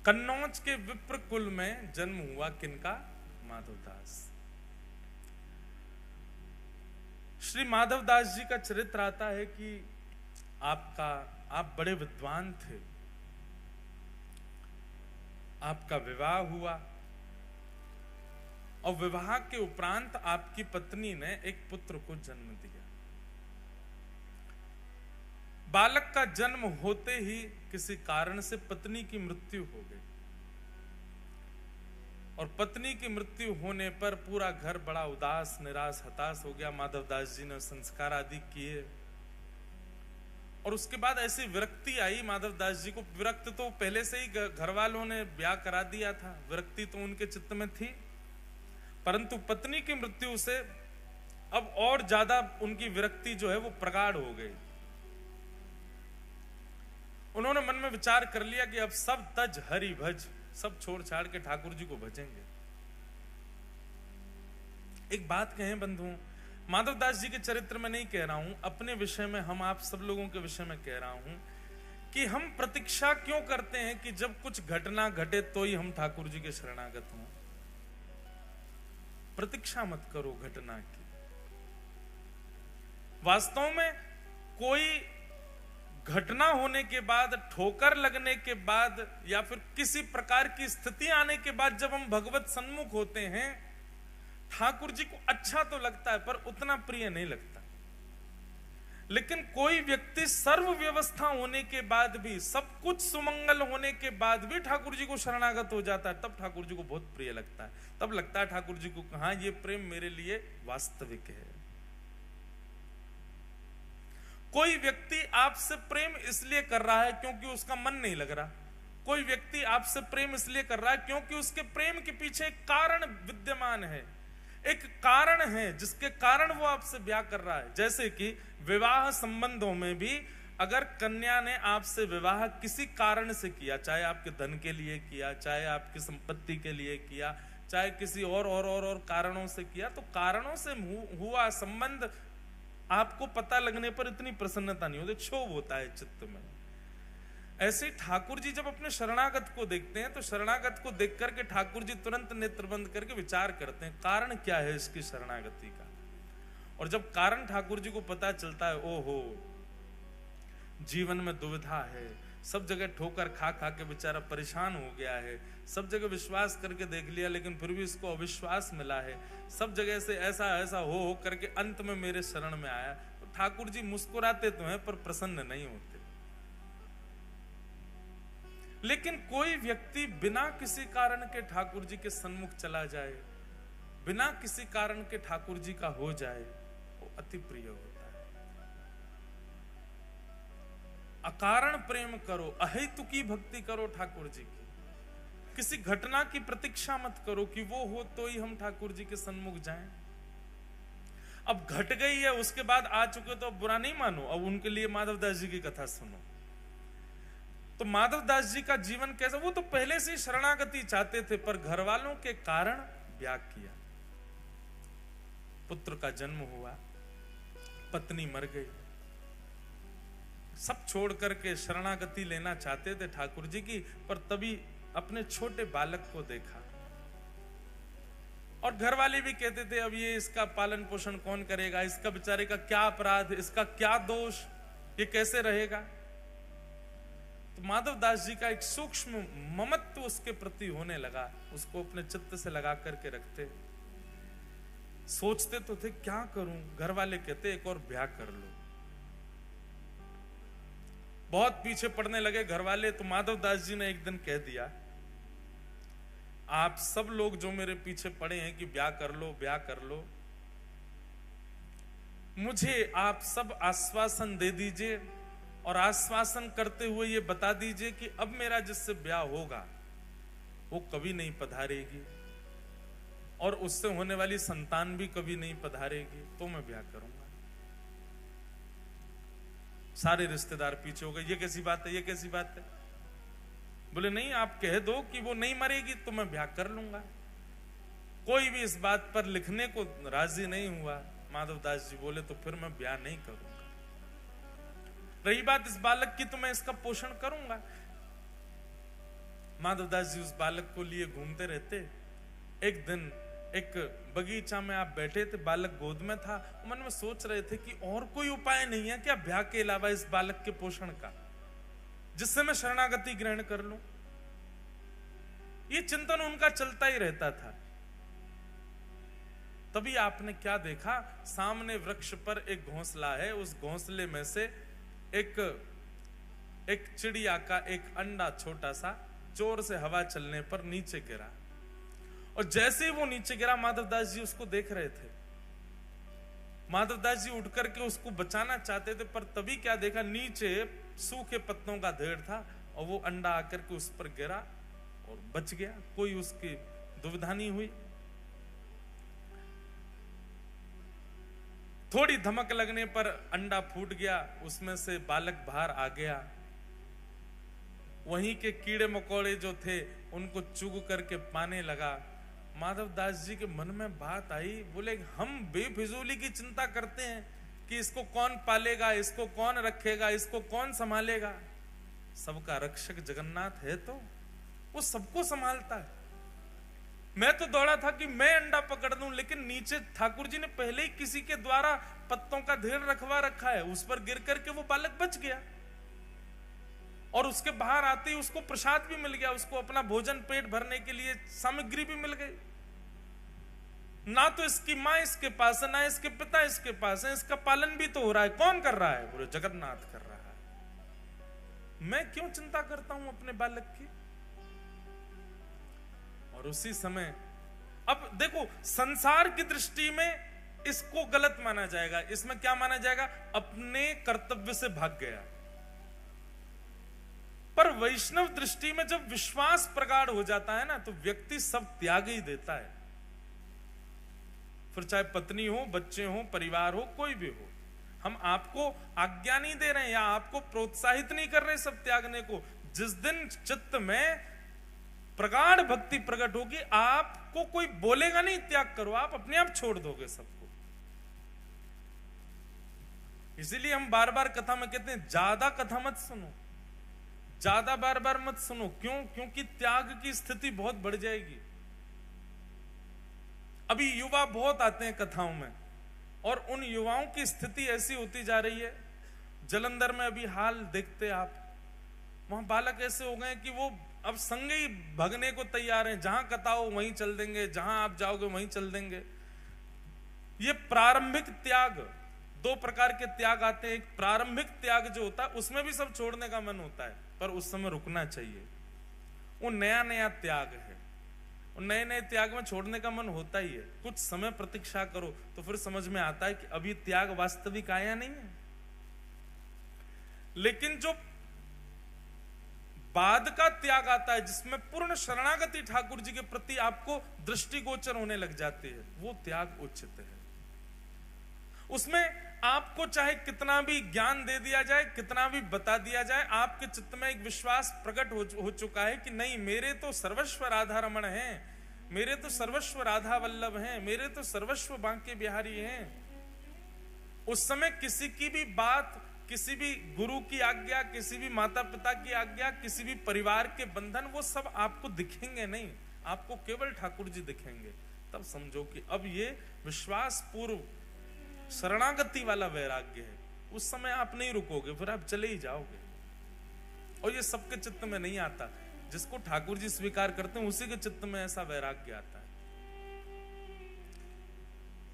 कन्नौज के विप्र कुल में जन्म हुआ किनका? माधवदास। श्री माधवदास जी का चरित्र आता है कि आप बड़े विद्वान थे, आपका विवाह हुआ और विवाह के उपरांत आपकी पत्नी ने एक पुत्र को जन्म दिया। बालक का जन्म होते ही किसी कारण से पत्नी की मृत्यु हो गई और पत्नी की मृत्यु होने पर पूरा घर बड़ा उदास, निराश, हताश हो गया। माधवदास जी ने संस्कार आदि किए और उसके बाद ऐसी विरक्ति आई माधवदास जी को। विरक्त तो पहले से ही घर वालों ने ब्याह करा दिया था, विरक्ति तो उनके चित्त में थी, परंतु पत्नी की मृत्यु से अब और ज्यादा उनकी विरक्ति जो है वो प्रगाढ़ हो गई। उन्होंने मन में विचार कर लिया कि अब सब तज हरि भज, सब छोड़ छाड़ के ठाकुर जी को भजेंगे। एक बात कहें बंधुओं, माधवदास जी के चरित्र में नहीं कह रहा हूं, अपने विषय में, हम आप सब लोगों के विषय में कह रहा हूं कि हम प्रतीक्षा क्यों करते हैं कि जब कुछ घटना घटे तो ही हम ठाकुर जी के शरणागत हों। प्रतीक्षा मत करो घटना की। वास्तव में कोई घटना होने के बाद, ठोकर लगने के बाद या फिर किसी प्रकार की स्थिति आने के बाद जब हम भगवत सन्मुख होते हैं, ठाकुर जी को अच्छा तो लगता है पर उतना प्रिय नहीं लगता। लेकिन कोई व्यक्ति सर्व व्यवस्था होने के बाद भी, सब कुछ सुमंगल होने के बाद भी ठाकुर जी को शरणागत हो जाता है, तब ठाकुर जी को बहुत प्रिय लगता है। तब लगता है ठाकुर जी को, हाँ ये प्रेम मेरे लिए वास्तविक है। कोई व्यक्ति आपसे प्रेम इसलिए कर रहा है क्योंकि उसका मन नहीं लग रहा। कोई व्यक्ति आपसे प्रेम इसलिए कर रहा है क्योंकि उसके प्रेम के पीछे एक कारण विद्यमान है, एक कारण है जिसके कारण वो आपसे ब्याह कर रहा है। जैसे कि विवाह संबंधों में भी अगर कन्या ने आपसे विवाह किसी कारण से किया, चाहे आपके धन के लिए किया, चाहे आपकी संपत्ति के लिए किया, चाहे किसी और कारणों से किया, तो कारणों से हुआ संबंध आपको पता लगने पर इतनी प्रसन्नता नहीं होती, क्षोभ होता है चित्त में। ऐसे ठाकुर जी जब अपने शरणागत को देखते हैं तो शरणागत को देख करके ठाकुर जी तुरंत नेत्र बंद करके विचार करते हैं कारण क्या है इसकी शरणागति का। और जब कारण ठाकुर जी को पता चलता है, ओहो जीवन में दुविधा है, सब जगह ठोकर खा खा के बेचारा परेशान हो गया है, सब जगह विश्वास करके देख लिया लेकिन फिर भी इसको अविश्वास मिला है, सब जगह से ऐसा हो करके अंत में मेरे शरण में आया, तो ठाकुर जी मुस्कुराते तो हैं पर प्रसन्न नहीं होते। लेकिन कोई व्यक्ति बिना किसी कारण के ठाकुर जी के सन्मुख चला जाए, बिना किसी कारण के ठाकुर जी का हो जाए, वो अति प्रिय होता है। अकारण प्रेम करो, अहेतुकी भक्ति करो ठाकुर जी की। किसी घटना की प्रतीक्षा मत करो कि वो हो तो ही हम ठाकुर जी के सन्मुख जाएं। अब घट गई है, उसके बाद आ चुके तो अब बुरा नहीं मानो, अब उनके लिए माधवदास जी की कथा सुनो। तो माधवदास जी का जीवन कैसा, वो तो पहले से शरणागति चाहते थे पर घर वालों के कारण ब्याह किया। पुत्र का जन्म हुआ, पत्नी मर गई, सब छोड़ करके शरणागति लेना चाहते थे ठाकुर जी की, पर तभी अपने छोटे बालक को देखा और घर वाले भी कहते थे अब ये इसका पालन पोषण कौन करेगा, इसका बेचारे का क्या अपराध, इसका क्या दोष, ये कैसे रहेगा। तो माधवदास जी का एक सूक्ष्म ममत्व उसके प्रति होने लगा, उसको अपने चित्त से लगा करके रखते। सोचते तो थे क्या करूं, घर वाले कहते एक और ब्याह कर लो। बहुत पीछे पड़ने लगे घर वाले, तो माधवदास जी ने एक दिन कह दिया, आप सब लोग जो मेरे पीछे पड़े हैं कि ब्याह कर लो ब्याह कर लो, मुझे आप सब आश्वासन दे दीजिए और आश्वासन करते हुए ये बता दीजिए कि अब मेरा जिससे ब्याह होगा वो कभी नहीं पधारेगी और उससे होने वाली संतान भी कभी नहीं पधारेगी, तो मैं ब्याह करूंगा। सारे रिश्तेदार पीछे हो गए, ये कैसी बात है, ये कैसी बात है। बोले नहीं, आप कह दो कि वो नहीं मरेगी तो मैं ब्याह कर लूंगा। कोई भी इस बात पर लिखने को राजी नहीं हुआ। माधवदास जी बोले तो फिर मैं ब्याह नहीं करूंगा। रही बात इस बालक की, तो मैं इसका पोषण करूंगा। माधवदास जी उस बालक को लिए घूमते रहते। एक दिन एक बगीचा में आप बैठे थे, बालक गोद में था, मन में सोच रहे थे कि और कोई उपाय नहीं है क्या ब्याह के अलावा इस बालक के पोषण का, जिससे मैं शरणागति ग्रहण कर लूं। ये चिंतन उनका चलता ही रहता था। तभी आपने क्या देखा, सामने वृक्ष पर एक घोंसला है, उस घोंसले में से एक चिड़िया का एक अंडा छोटा सा जोर से हवा चलने पर नीचे गिरा, और जैसे ही वो नीचे गिरा माधवदास जी उसको देख रहे थे। माधवदास जी उठ करके उसको बचाना चाहते थे, पर तभी क्या देखा, नीचे सूखे पत्तों का ढेर था और वो अंडा आकर के उस पर गिरा और बच गया। कोई उसकी दुविधा नहीं हुई। थोड़ी धमक लगने पर अंडा फूट गया, उसमें से बालक बाहर आ गया। वहीं के कीड़े मकोड़े जो थे उनको चुग करके पाने लगा। माधवदास जी के मन में बात आई, बोले हम बेफिजूली की चिंता करते हैं कि इसको कौन पालेगा, इसको कौन रखेगा, इसको कौन संभालेगा। सबका रक्षक जगन्नाथ है तो वो सबको संभालता है। मैं तो दौड़ा था कि मैं अंडा पकड़ दूं, लेकिन नीचे ठाकुर जी ने पहले ही किसी के द्वारा पत्तों का ढेर रखवा रखा है, उस पर गिर करके वो बालक बच गया और उसके बाहर आते ही उसको प्रसाद भी मिल गया, उसको अपना भोजन पेट भरने के लिए सामग्री भी मिल गई। ना तो इसकी मां इसके पास है, ना इसके पिता इसके पास है, इसका पालन भी तो हो रहा है। कौन कर रहा है? बोले जगन्नाथ कर रहा है। मैं क्यों चिंता करता हूं अपने बालक की। और उसी समय अब देखो, संसार की दृष्टि में इसको गलत माना जाएगा। इसमें क्या माना जाएगा? अपने कर्तव्य से भाग गया। पर वैष्णव दृष्टि में जब विश्वास प्रगाढ़ हो जाता है ना, तो व्यक्ति सब त्याग ही देता है। फिर चाहे पत्नी हो, बच्चे हो, परिवार हो, कोई भी हो। हम आपको आज्ञा नहीं दे रहे हैं या आपको प्रोत्साहित नहीं कर रहे सब त्यागने को। जिस दिन चित्त में प्रगाढ़ भक्ति प्रकट होगी, आपको कोई बोलेगा नहीं त्याग करो, आप अपने आप छोड़ दोगे सबको। इसीलिए हम बार बार कथा में कहते हैं ज्यादा कथा मत सुनो, ज्यादा बार बार मत सुनो। क्यों? क्योंकि त्याग की स्थिति बहुत बढ़ जाएगी। अभी युवा बहुत आते हैं कथाओं में, और उन युवाओं की स्थिति ऐसी होती जा रही है। जलंधर में अभी हाल देखते आप, वहां बालक ऐसे हो गए कि वो अब संगे ही भगने को तैयार हैं। जहां कथा हो वहीं चल देंगे, जहां आप जाओगे वहीं चल देंगे। ये प्रारंभिक त्याग, दो प्रकार के त्याग आते हैं। एक प्रारंभिक त्याग जो होता है उसमें भी सब छोड़ने का मन होता है, पर उस समय रुकना चाहिए। वो नया नया त्याग है, और नए नए त्याग में छोड़ने का मन होता ही है। कुछ समय प्रतीक्षा करो तो फिर समझ में आता है कि अभी त्याग वास्तविक आया नहीं है। लेकिन जो बाद का त्याग आता है, जिसमें पूर्ण शरणागति ठाकुर जी के प्रति आपको दृष्टिगोचर होने लग जाती है, वो त्याग उचित है। उसमें आपको चाहे कितना भी ज्ञान दे दिया जाए, कितना भी बता दिया जाए, आपके चित्त में एक विश्वास प्रकट हो चुका है कि नहीं, मेरे तो सर्वस्व राधा रमण हैं, मेरे तो सर्वस्व राधा वल्लभ हैं, मेरे तो सर्वस्व बांके बिहारी हैं। उस समय किसी की भी बात, किसी भी गुरु की आज्ञा, किसी भी माता पिता की आज्ञा, किसी भी परिवार के बंधन, वो सब आपको दिखेंगे नहीं, आपको केवल ठाकुर जी दिखेंगे। तब समझो कि अब ये विश्वास पूर्व शरणागति वाला वैराग्य है। उस समय आप नहीं रुकोगे, फिर आप चले ही जाओगे। और ये सबके चित्त में नहीं आता। जिसको ठाकुर जी स्वीकार करते हैं उसी के चित्त में ऐसा वैराग्य आता है।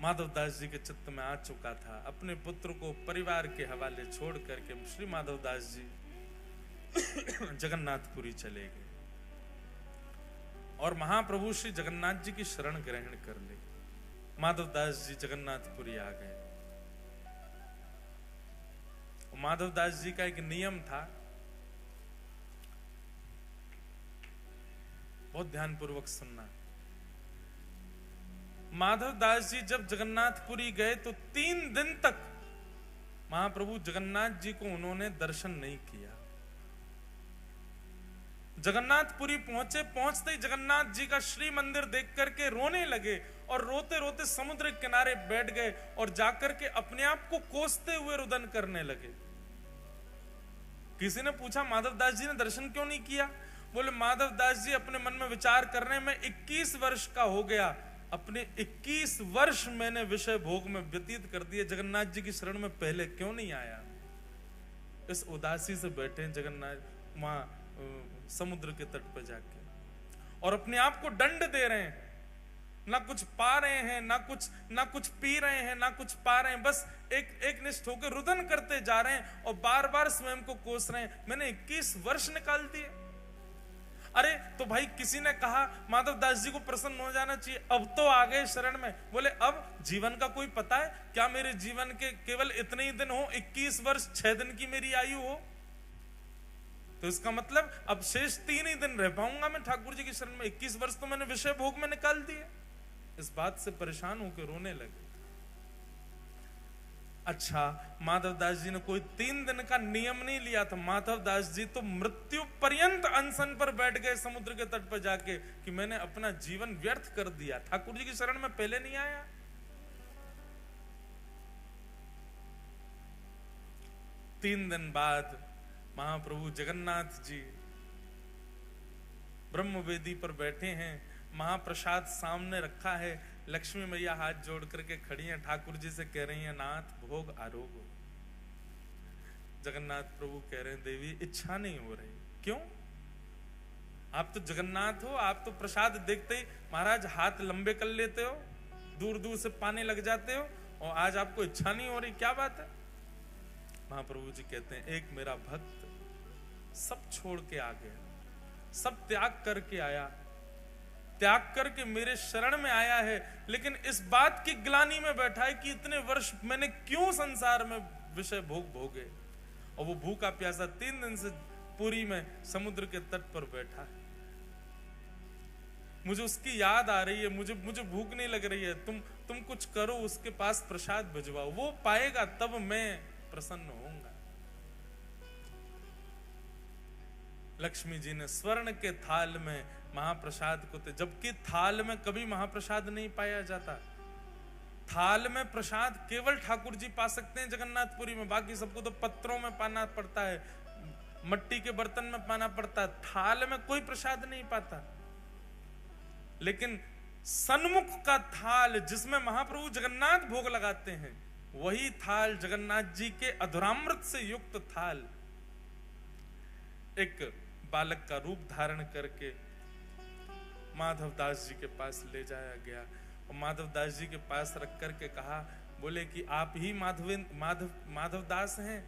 माधवदास जी के चित्त में आ चुका था। अपने पुत्र को परिवार के हवाले छोड़ करके श्री माधवदास जी जगन्नाथपुरी चले गए और महाप्रभु श्री जगन्नाथ जी की शरण ग्रहण कर ली। माधवदास जी जगन्नाथपुरी आ गए। माधवदास जी का एक नियम था, बहुत ध्यानपूर्वक सुनना। माधवदास जी जब जगन्नाथपुरी गए तो 3 दिन तक महाप्रभु जगन्नाथ जी को उन्होंने दर्शन नहीं किया। जगन्नाथपुरी पहुंचे, पहुंचते ही जगन्नाथ जी का श्री मंदिर देख करके रोने लगे और रोते रोते समुद्र किनारे बैठ गए और जाकर के अपने आप को कोसते हुए रुदन करने लगे। किसी ने पूछा माधवदास जी ने दर्शन क्यों नहीं किया? बोले माधव दास जी अपने मन में विचार करने में 21 वर्ष का हो गया, अपने 21 वर्ष मैंने विषय भोग में व्यतीत कर दिए, जगन्नाथ जी की शरण में पहले क्यों नहीं आया। इस उदासी से बैठे जगन्नाथ वहां समुद्र के तट पर जाके और अपने आप को दंड दे रहे हैं, ना कुछ पा रहे हैं, ना कुछ पी रहे हैं, ना कुछ पा रहे हैं, बस एक निष्ठ होकर रुदन करते जा रहे हैं और बार बार स्वयं को कोस रहे हैं, मैंने 21 वर्ष निकाल दिए। अरे तो भाई किसी ने कहा माधव दास जी को प्रसन्न हो जाना चाहिए, अब तो आ गए शरण में। बोले अब जीवन का कोई पता है क्या, मेरे जीवन के केवल इतने ही दिन हो, 21 वर्ष 6 दिन की मेरी आयु हो, तो इसका मतलब अब शेष 3 ही दिन रह पाऊंगा मैं ठाकुर जी की शरण में, 21 वर्ष तो मैंने विषय भोग में निकाल दिए। इस बात से परेशान होकर रोने लगे। अच्छा, माधव दास जी ने कोई 3 दिन का नियम नहीं लिया था, माधव दास जी तो मृत्यु पर्यंत अनशन पर बैठ गए समुद्र के तट पर जाके कि मैंने अपना जीवन व्यर्थ कर दिया, ठाकुर जी की शरण में पहले नहीं आया। तीन दिन बाद महाप्रभु जगन्नाथ जी ब्रह्मवेदी पर बैठे हैं, महाप्रसाद सामने रखा है, लक्ष्मी मैया हाथ जोड़ करके खड़ी हैं, ठाकुर जी से कह रही हैं नाथ भोग आरोग हो। जगन्नाथ प्रभु कह रहे हैं देवी इच्छा नहीं हो रही। क्यों? आप तो जगन्नाथ हो, आप तो प्रसाद देखते ही महाराज हाथ लंबे कर लेते हो, दूर दूर से पाने लग जाते हो, और आज आपको इच्छा नहीं हो रही, क्या बात है? महाप्रभु जी कहते हैं एक मेरा भक्त सब छोड़ के आ गया, सब त्याग करके आया, त्याग करके मेरे शरण में आया है, लेकिन इस बात की ग्लानि में बैठा है कि इतने वर्ष मैंने क्यों संसार में विषय भोग भोगे, और वो भूखा प्यासा 3 दिन से पुरी में समुद्र के तट पर बैठा है। मुझे उसकी याद आ रही है, मुझे भूख नहीं लग रही है, तुम कुछ करो, उसके पास प्रसाद भिजवाओ, वो पाएगा तब मैं प्रसन्न होऊंगा। लक्ष्मी जी ने स्वर्ण के थाल में महाप्रसाद को, जबकि थाल में कभी महाप्रसाद नहीं पाया जाता, थाल में प्रसाद केवल ठाकुर जी पा सकते हैं जगन्नाथपुरी में, बाकी सबको तो पत्रों में पाना पड़ता है, मट्टी के बर्तन में पाना पड़ता है, थाल में कोई प्रसाद नहीं पाता। लेकिन सन्मुख का थाल जिसमें महाप्रभु जगन्नाथ भोग लगाते हैं, वही थाल जगन्नाथ जी के अधुरामृत से युक्त थाल एक बालक का रूप धारण करके माधव दास जी के पास ले जाया गया, और माधव दास जी के पास रख करके कहा, बोले कि आप ही माधव दास हैं?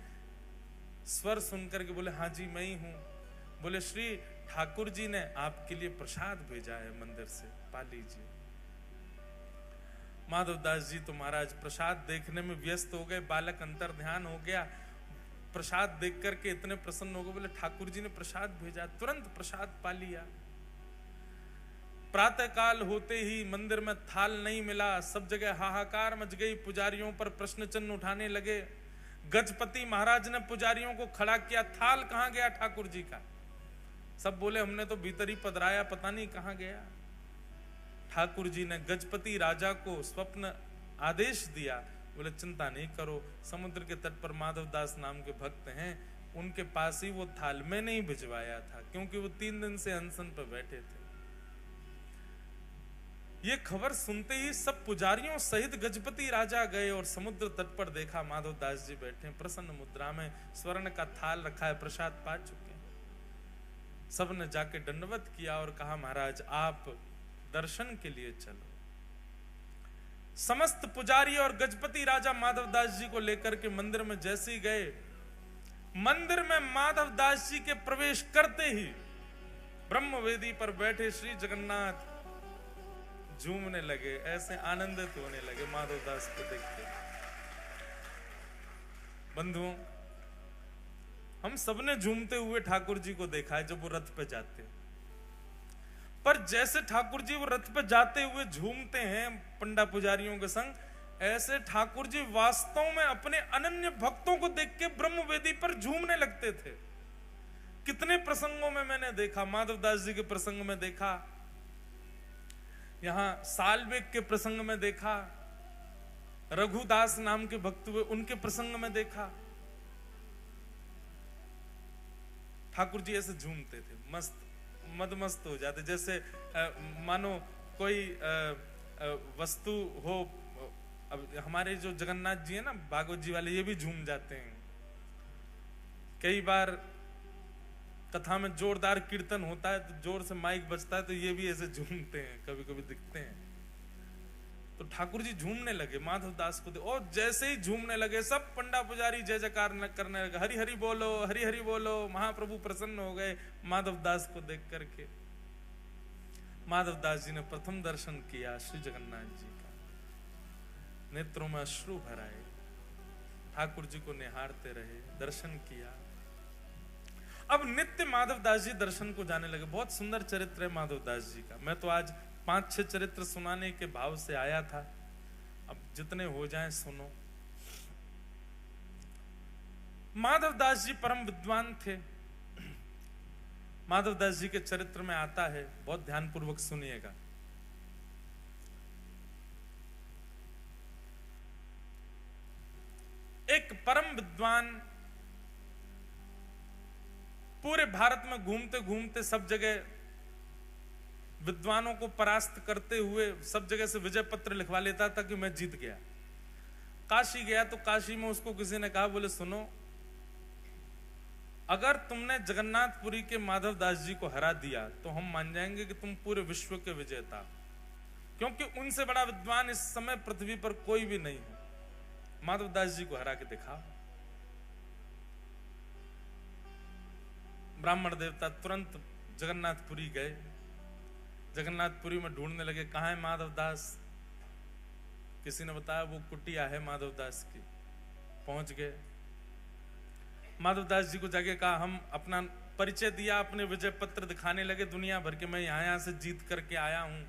स्वर सुनकर के बोले हाँ जी मैं ही हूं। बोले श्री ठाकुर जी ने आपके लिए प्रसाद भेजा है मंदिर से, पा लीजिए। माधव दास जी तो महाराज प्रसाद देखने में व्यस्त हो गए, बालक अंतर ध्यान हो गया, प्रसाद देख करके इतने प्रसन्न हो गए, बोले ठाकुर जी ने प्रसाद भेजा, तुरंत प्रसाद पा लिया। प्रातः काल होते ही मंदिर में थाल नहीं मिला, सब जगह हाहाकार मच गई, पुजारियों पर प्रश्न चिन्ह उठाने लगे। गजपति महाराज ने पुजारियों को खड़ा किया, थाल कहां गया ठाकुर जी का? सब बोले हमने तो भीतर ही पधराया, पता नहीं कहां गया। ठाकुर जी ने गजपति राजा को स्वप्न आदेश दिया, बोले चिंता नहीं करो, समुद्र के तट पर माधव दास नाम के भक्त हैं, उनके पास ही वो थाल में नहीं भिजवाया था, क्योंकि वो 3 दिन से अनशन पर बैठे थे। ये खबर सुनते ही सब पुजारियों सहित गजपति राजा गए और समुद्र तट पर देखा माधव दास जी बैठे प्रसन्न मुद्रा में, स्वर्ण का थाल रखा है, प्रसाद पा चुके। सब ने जाके दंडवत किया और कहा महाराज आप दर्शन के लिए चलो। समस्त पुजारी और गजपति राजा माधव दास जी को लेकर के मंदिर में जैसे ही गए, मंदिर में माधव दास जी के प्रवेश करते ही ब्रह्मवेदी पर बैठे श्री जगन्नाथ झूमने लगे, ऐसे आनंदित होने लगे माधव दास को देखते। बंधुओं, हम सबने झूमते हुए ठाकुर जी को देखा है जब वो रथ पे जाते हैं, पर जैसे ठाकुर जी वो रथ पे जाते हुए झूमते हैं पंडा पुजारियों के संग, ऐसे ठाकुर जी वास्तव में अपने अनन्य भक्तों को देख के ब्रह्मवेदी पर झूमने लगते थे। कितने प्रसंगों में मैंने देखा, माधव दास जी के प्रसंग में देखा, यहां सालवेग के प्रसंग में देखा, रघुदास नाम के भक्त हुए उनके प्रसंग में देखा, ठाकुर जी ऐसे झूमते थे, मस्त मदमस्त हो जाते, जैसे मानो कोई वस्तु हो। अब हमारे जो जगन्नाथ जी है ना, भागवत जी वाले, ये भी झूम जाते हैं। कई बार कथा में जोरदार कीर्तन होता है तो जोर से माइक बजता है तो ये भी ऐसे झूमते हैं, कभी कभी दिखते हैं। तो ठाकुर जी झूमने लगे माधव दास को, और जैसे ही झूमने लगे सब पंडा पुजारी जय जयकार करने लगे, हरि हरि बोलो, हरि हरि बोलो। महाप्रभु प्रसन्न हो गए माधव दास को देख करके। माधव दास जी ने प्रथम दर्शन किया श्री जगन्नाथ जी का, नेत्रों में अश्रु भर आए, ठाकुर जी को निहारते रहे, दर्शन किया। अब नित्य माधव दास जी दर्शन को जाने लगे। बहुत सुंदर चरित्र है माधव दास जी का। मैं तो आज 5-6 चरित्र सुनाने के भाव से आया था, अब जितने हो जाएं सुनो। माधव दास जी परम विद्वान थे। माधव दास जी के चरित्र में आता है, बहुत ध्यानपूर्वक सुनिएगा। एक परम विद्वान पूरे भारत में घूमते घूमते सब जगह विद्वानों को परास्त करते हुए सब जगह से विजय पत्र लिखवा लेता था कि मैं जीत गया। काशी गया तो काशी में उसको किसी ने कहा, बोले सुनो, अगर तुमने जगन्नाथपुरी के माधव दास जी को हरा दिया तो हम मान जाएंगे कि तुम पूरे विश्व के विजेता, क्योंकि उनसे बड़ा विद्वान इस समय पृथ्वी पर कोई भी नहीं है। माधव दास जी को हरा के दिखा। ब्राह्मण देवता तुरंत जगन्नाथपुरी गए। जगन्नाथपुरी में ढूंढने लगे, कहाँ है माधव दास। किसी ने बताया वो कुटिया है माधव दास की। पहुंच गए, माधव दास जी को जाके कहा, हम अपना परिचय दिया, अपने विजय पत्र दिखाने लगे दुनिया भर के, मैं यहाँ से जीत करके आया हूं।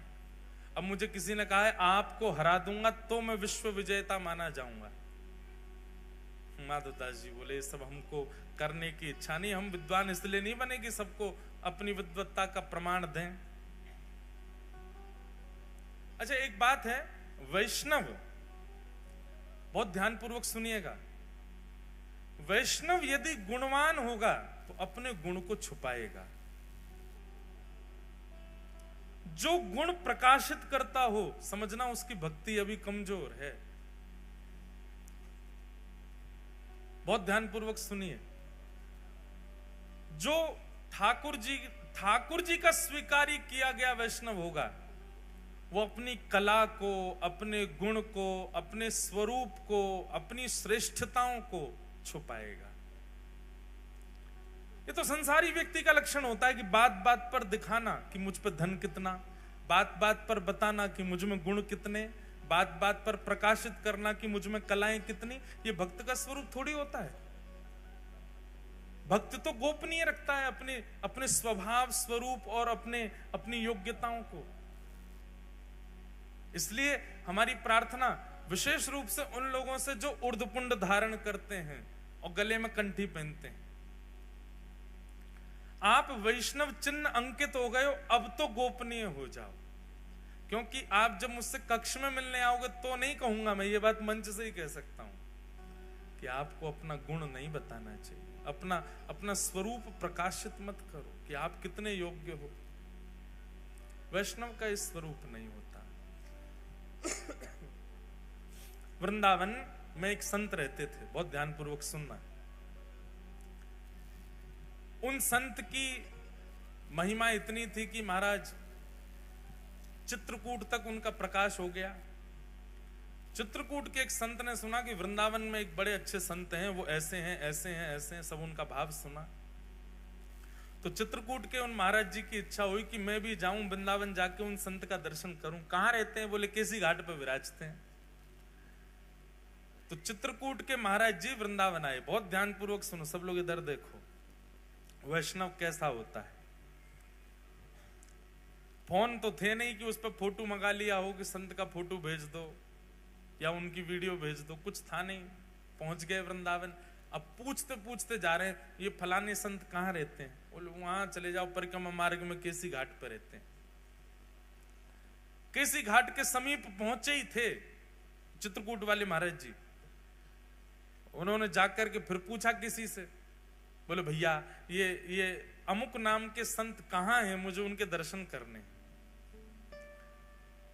अब मुझे किसी ने कहा है आपको हरा दूंगा तो मैं विश्व विजेता माना जाऊंगा। माधव दास जी बोले, ये सब हमको करने की इच्छा नहीं, हम विद्वान इसलिए नहीं बने कि सबको अपनी विद्वत्ता का प्रमाण दें। अच्छा, एक बात है, वैष्णव, बहुत ध्यानपूर्वक सुनिएगा, वैष्णव यदि गुणवान होगा तो अपने गुण को छुपाएगा। जो गुण प्रकाशित करता हो, समझना उसकी भक्ति अभी कमजोर है। बहुत ध्यानपूर्वक सुनिए। जो ठाकुर जी का स्वीकारी किया गया वैष्णव होगा, वो अपनी कला को, अपने गुण को, अपने स्वरूप को, अपनी श्रेष्ठताओं को छुपाएगा। ये तो संसारी व्यक्ति का लक्षण होता है कि बात बात पर दिखाना कि मुझ पर धन कितना, बात बात पर बताना कि मुझ में गुण कितने, बात बात पर प्रकाशित करना कि मुझ में कलाएं कितनी। ये भक्त का स्वरूप थोड़ी होता है। भक्त तो गोपनीय रखता है अपने स्वभाव, स्वरूप और अपनी योग्यताओं को। इसलिए हमारी प्रार्थना विशेष रूप से उन लोगों से जो ऊर्ध्वपुंड धारण करते हैं और गले में कंठी पहनते हैं। आप वैष्णव चिन्ह अंकित हो गए हो, अब तो गोपनीय हो जाओ। क्योंकि आप जब मुझसे कक्ष में मिलने आओगे तो नहीं कहूंगा, मैं ये बात मंच से ही कह सकता हूं कि आपको अपना गुण नहीं बताना चाहिए, अपना स्वरूप प्रकाशित मत करो कि आप कितने योग्य हो। वैष्णव का इस स्वरूप नहीं होता। वृंदावन में एक संत रहते थे, बहुत ध्यानपूर्वक सुनना। उन संत की महिमा इतनी थी कि महाराज चित्रकूट तक उनका प्रकाश हो गया। चित्रकूट के एक संत ने सुना कि वृंदावन में एक बड़े अच्छे संत हैं, वो ऐसे हैं, ऐसे हैं, ऐसे हैं, सब उनका भाव सुना। तो चित्रकूट के उन महाराज जी की इच्छा हुई कि मैं भी जाऊं वृंदावन, जाके उन संत का दर्शन करूं। कहां रहते हैं? बोले केसी घाट पर विराजते हैं। तो चित्रकूट के महाराज जी वृंदावन आए। बहुत ध्यानपूर्वक सुनो, सब लोग इधर देखो, वैष्णव कैसा होता है। फोन तो थे नहीं कि उस पर फोटो मंगा लिया हो कि संत का फोटो भेज दो या उनकी वीडियो भेज दो, कुछ था नहीं। पहुंच गए वृंदावन। अब पूछते पूछते जा रहे हैं, ये फलाने संत कहाँ रहते हैं? बोले वहां चले जाओ, परिक्रमा मार्ग में केसी घाट पर रहते हैं। केसी घाट के समीप पहुंचे ही थे चित्रकूट वाले महाराज जी। उन्होंने जाकर के फिर पूछा किसी से, बोले भैया ये अमुक नाम के संत कहाँ हैं, मुझे उनके दर्शन करने।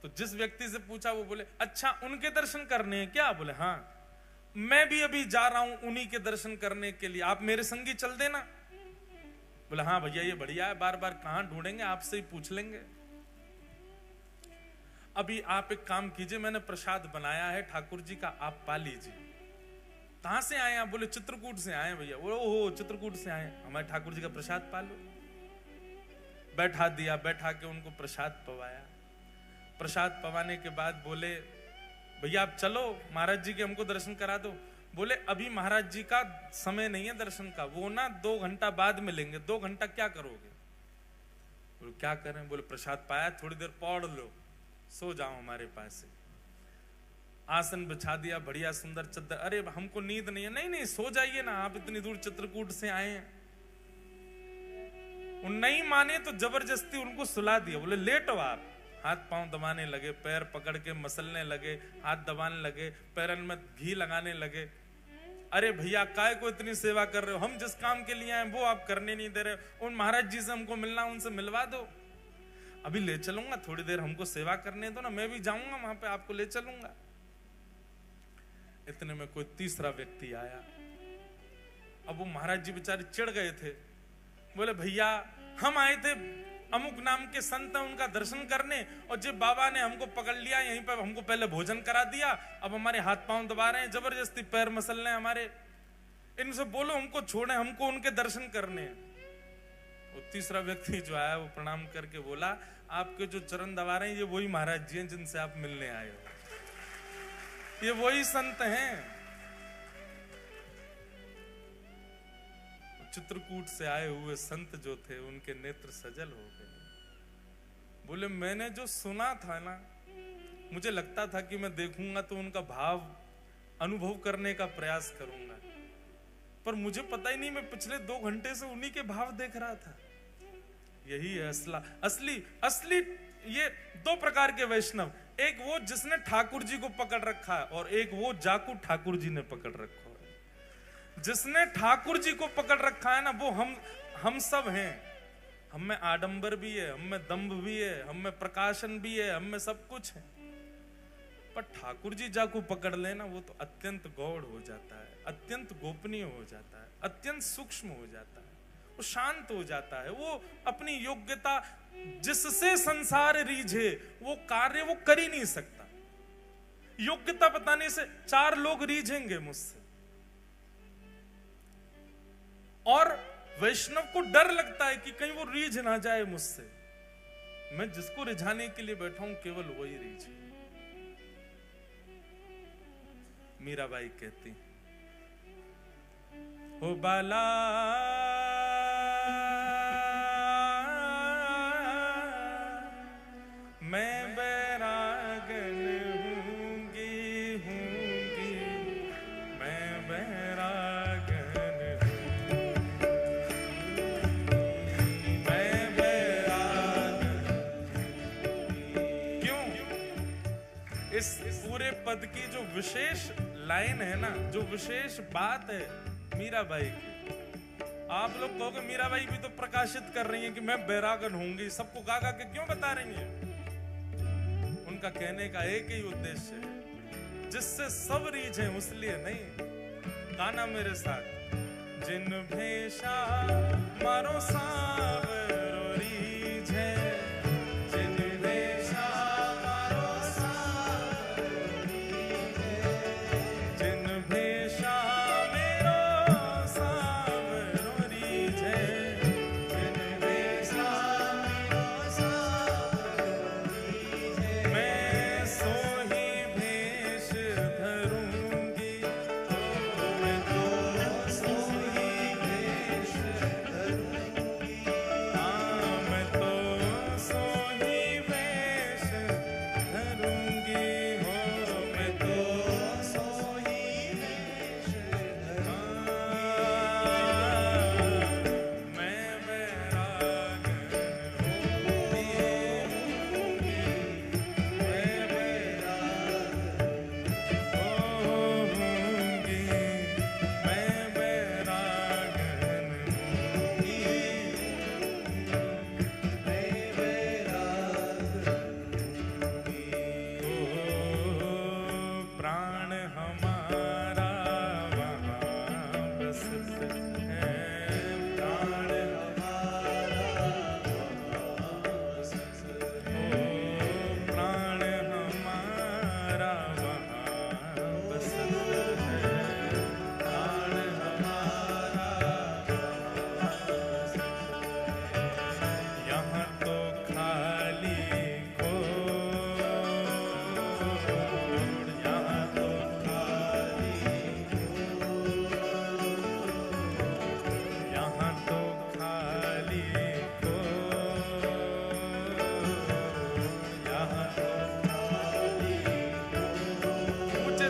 तो जिस व्यक्ति से पूछा वो बोले अच्छा उनके दर्शन करने हैं क्या? बोले हाँ, मैं भी अभी जा रहा हूं उन्हीं के दर्शन करने के लिए, आप मेरे संगी चल देना। बोले हाँ भैया ये बढ़िया है, बार बार कहां ढूंढेंगे, आपसे ही पूछ लेंगे। अभी आप एक काम कीजिए, मैंने प्रसाद बनाया है ठाकुर जी का, आप पा लीजिए। कहां से आए आप? बोले चित्रकूट से आए भैया। ओहो चित्रकूट से आए, हमारे ठाकुर जी का प्रसाद पा लो। बैठा दिया, बैठा के उनको प्रसाद पवाया। प्रसाद पवाने के बाद बोले भैया आप चलो महाराज जी के हमको दर्शन करा दो। बोले अभी महाराज जी का समय नहीं है दर्शन का, वो ना 2 घंटा बाद मिलेंगे। 2 घंटा क्या करोगे? बोले क्या करें? बोले प्रसाद पाया, थोड़ी देर पढ़ लो, सो जाओ हमारे पास से। आसन बिछा दिया, बढ़िया सुंदर चद्दर। अरे हमको नींद नहीं है। नहीं नहीं सो जाइए ना, आप इतनी दूर चित्रकूट से आए हैं। वो नहीं माने तो जबरदस्ती उनको सुला दिया। बोले लेटो आप। हाथ पांव दबाने लगे, पैर पकड़ के मसलने लगे, हाथ दबाने लगे, पैरन में घी लगाने लगे। अरे भैया काय को इतनी सेवा कर रहे हो, हम जिस काम के लिए आए वो आप करने नहीं दे रहे हो। उन महाराज जी से हमको मिलना, उनसे मिलवा दो। अभी ले चलूंगा, थोड़ी देर हमको सेवा करने दो ना, मैं भी जाऊंगा वहां पे, आपको ले चलूंगा। इतने में कोई तीसरा व्यक्ति आया। अब वो महाराज जी बेचारे चिढ़ गए थे। बोले भैया हम आए थे अमुक नाम के संत हैं उनका दर्शन करने, और जब बाबा ने हमको पकड़ लिया यहीं पर, हमको पहले भोजन करा दिया, अब हमारे हाथ पांव दबा रहे हैं, जबरदस्ती पैर मसल रहे हैं हमारे। इनसे बोलो हमको छोड़े, हमको उनके दर्शन करने। वो तीसरा व्यक्ति जो आया वो प्रणाम करके बोला आपके जो चरण दबा रहे हैं ये वही महाराज जी हैं जिनसे आप मिलने आए हो, ये वही संत हैं। चित्रकूट से आए हुए संत जो थे उनके नेत्र सजल हो गए। बोले मैंने जो सुना था ना, मुझे लगता था कि मैं देखूंगा तो उनका भाव अनुभव करने का प्रयास करूंगा, पर मुझे पता ही नहीं, मैं पिछले 2 घंटे से उन्हीं के भाव देख रहा था। यही है असली ये 2 प्रकार के वैष्णव, एक वो जिसने ठाकुर जी को पकड़ रखा है, और एक वो जाकू ठाकुर जी ने पकड़ रखा है। जिसने ठाकुर जी को पकड़ रखा है ना, वो हम सब हैं। हम में आडंबर भी है, हम में दंभ भी है, हम में प्रकाशन भी है, हम में सब कुछ है। पर ठाकुर जी जाकू पकड़ लेना, वो तो अत्यंत गौड़ हो जाता है, अत्यंत गोपनीय हो जाता है, अत्यंत सूक्ष्म हो जाता है, वो शांत हो जाता है। वो अपनी योग्यता जिससे संसार रीझे वो कार्य वो कर ही नहीं सकता। योग्यता बताने से 4 लोग रीझेंगे मुझसे, और वैष्णव को डर लगता है कि कहीं वो रीझ ना जाए मुझसे। मैं जिसको रिझाने के लिए बैठा हूं केवल वही रीझे। मीराबाई कहती हो बाला मैं बैरागन हूंगी मैं बैरागन मैं बैरागन। क्यों? इस पूरे पद की जो विशेष लाइन है ना, जो विशेष बात है मीराबाई की। आप लोग कहोगे मीराबाई भी तो प्रकाशित कर रही हैं कि मैं बैरागन होंगी, सबको गा के क्यों बता रही हैं? उनका कहने का एक ही उद्देश्य है, जिससे सब रीझे उसलिए नहीं। गाना मेरे साथ। जिन भेषा मारो सावरो रीझे, जिन भेषा मारो सावरो रीझे, जिन भेषा मेरो सावरो रीझे, जिन भेषा मेरो सावरो रीझे, मैं सोही भेष धरूंगी, मैं तो सोही भेष धरूंगी, हाँ मैं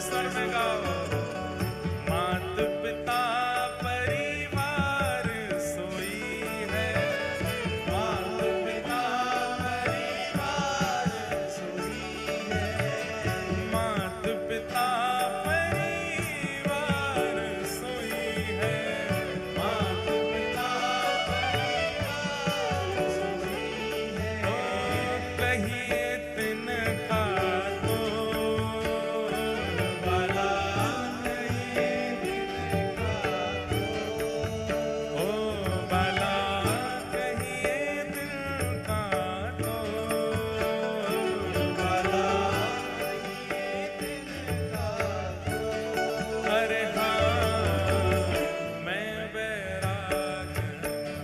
स्वर में गाओ। मात पिता परिवार सोई है, मात पिता परिवार सोई है, मात पिता परिवार सोई है, मात पिता परिवार सोई है। ओ कहिए तिनका तो भला, कहिए तिनका तो ओ भला, कहिए तिनका तो भला, कहिए तिनका तो। अरे हाँ मैं बैराग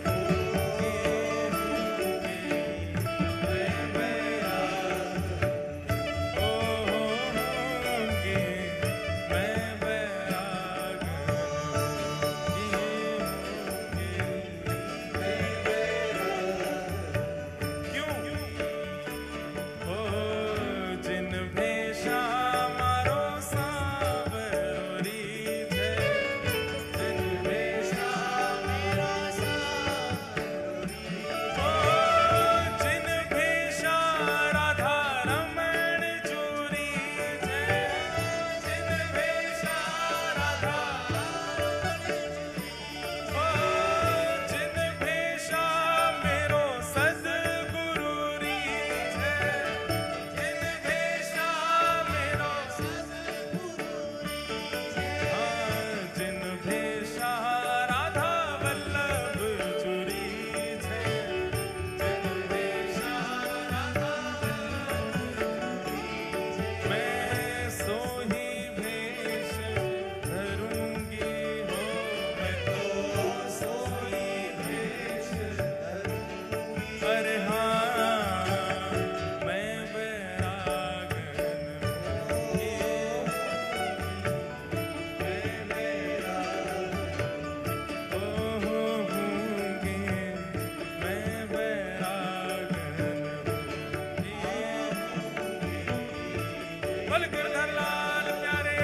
होंगे, मैं बैराग ओ होंगे, मैं बैराग क्यों ओ जिन भेषा मारो सावरोरी है, जिन भेषा मारो सावरोरी ओ जिन भेषा राधा रमण चूरी है, जिन भेषा राधा ओ जिन भेषा मेरो सद्गुरु रीझ है, जिन भेषा मेरो सद्गुरु रीझ है, जिन भेषा राधा वल्लभ चूरी है, जिन भेषा राधा वल्लभ मैं सोही भेष धरूंगी हो, मैं तो सोही भेष धरूंगी। अरे हाँ मैं बैरागन होंगी, मैं बैरागन होंगी, मैं बैरागन होंगी। बोल गिरधर लाल प्यारे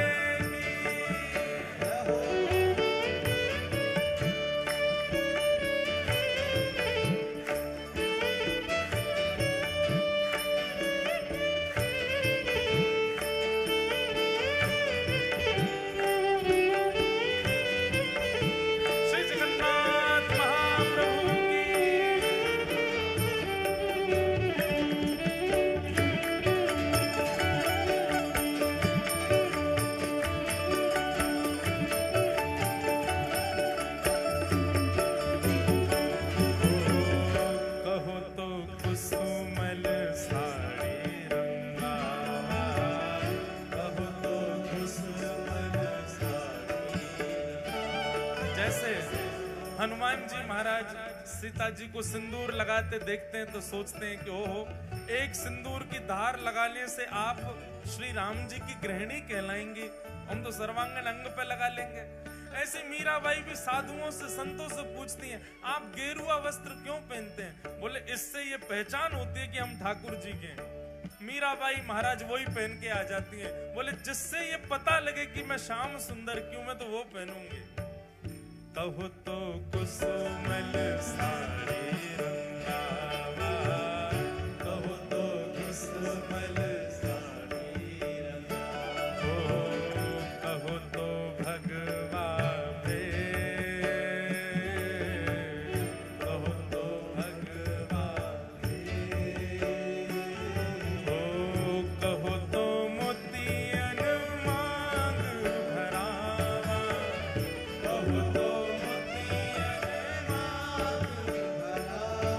श्री जगन्नाथ महाप्रभु कहो तो कुसुमल साड़ी रंगावा, कहो तो कुसुमल साड़ी। जैसे हनुमान जी महाराज सीता जी को सिंदूर लगाते देखते हैं तो सोचते हैं कि ओहो, एक सिंदूर की धार लगाने से आप श्री राम जी की गृहिणी कहलाएंगी, हम तो सर्वांगन अंग पे लगा लेंगे। ऐसे मीराबाई भी साधुओं से संतों से पूछती हैं, आप गेरुआ वस्त्र क्यों पहनते हैं? बोले इससे ये पहचान होती है कि हम ठाकुर जी के हैं। मीराबाई महाराज वही पहन के आ जाती हैं। बोले जिससे ये पता लगे कि मैं श्याम सुंदर क्यों, मैं तो वो पहनूंगी। कहो तो कुसुमल साड़ी रंगावा, कहो तो कुसुमल साड़ी रंगावा, ओ कहो तो भगवा भे, कहो तो भगवा भे, ओ कहो तो मोतियन मांग भरावा, कहो तो मोतियन मांग भरावा।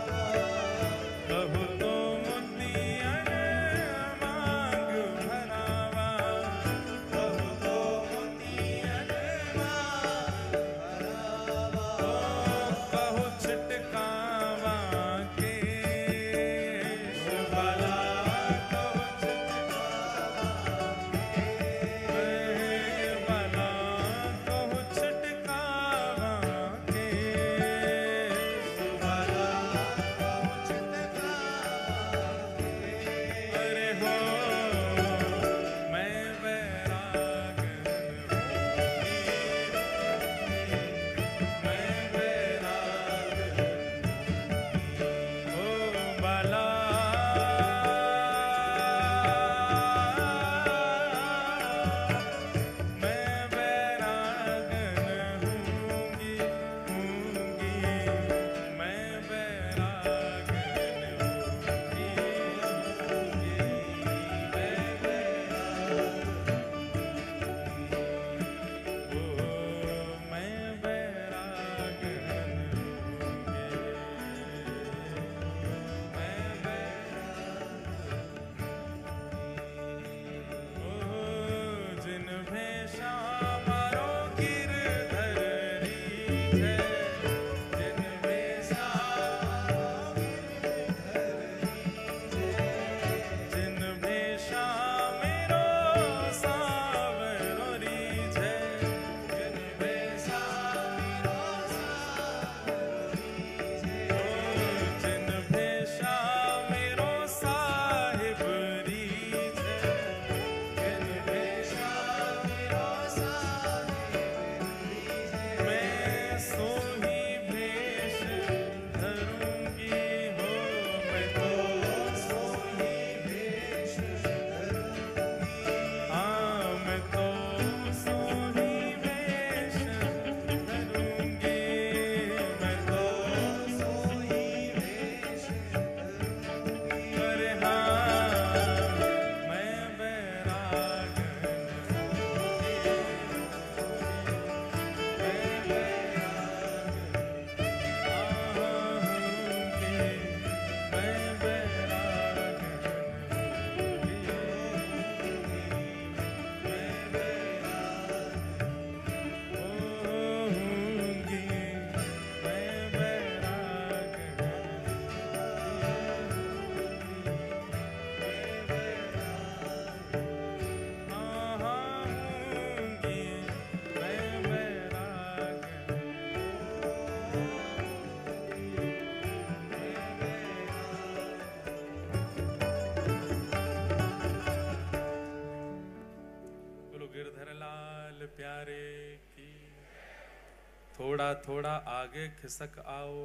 थोड़ा थोड़ा आगे खिसक आओ,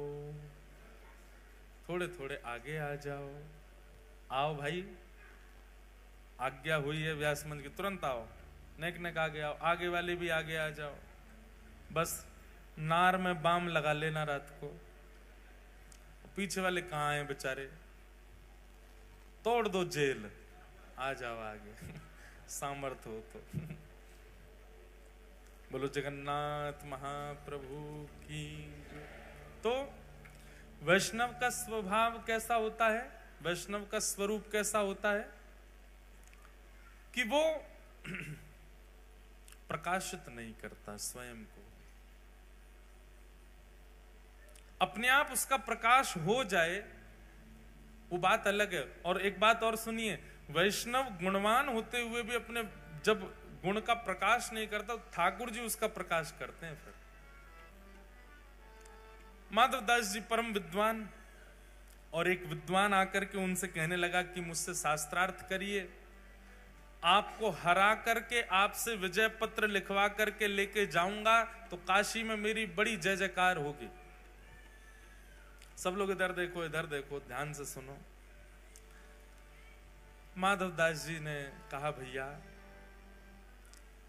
थोड़े थोड़े आगे आ जाओ। आओ भाई, आज्ञा हुई है व्यास मंच की, तुरंत आओ, नेक नेक आगे आओ, आगे वाले भी आगे आ जाओ। बस नार में बाम लगा लेना रात को। पीछे वाले कहाँ हैं बेचारे, तोड़ दो जेल, आ जाओ आगे सामर्थ्य हो तो। बोलो जगन्नाथ महाप्रभु की। तो वैष्णव का स्वभाव कैसा होता है, वैष्णव का स्वरूप कैसा होता है कि वो प्रकाशित नहीं करता स्वयं को, अपने आप उसका प्रकाश हो जाए वो बात अलग है। और एक बात और सुनिए, वैष्णव गुणवान होते हुए भी अपने जब गुण का प्रकाश नहीं करता, ठाकुर जी उसका प्रकाश करते हैं। फिर माधवदास जी परम विद्वान, और एक विद्वान आकर के उनसे कहने लगा कि मुझसे शास्त्रार्थ करिए, आपको हरा करके आपसे विजय पत्र लिखवा करके लेके जाऊंगा तो काशी में मेरी बड़ी जय जयकार होगी। सब लोग इधर देखो, इधर देखो, ध्यान से सुनो। माधवदास जी ने कहा, भैया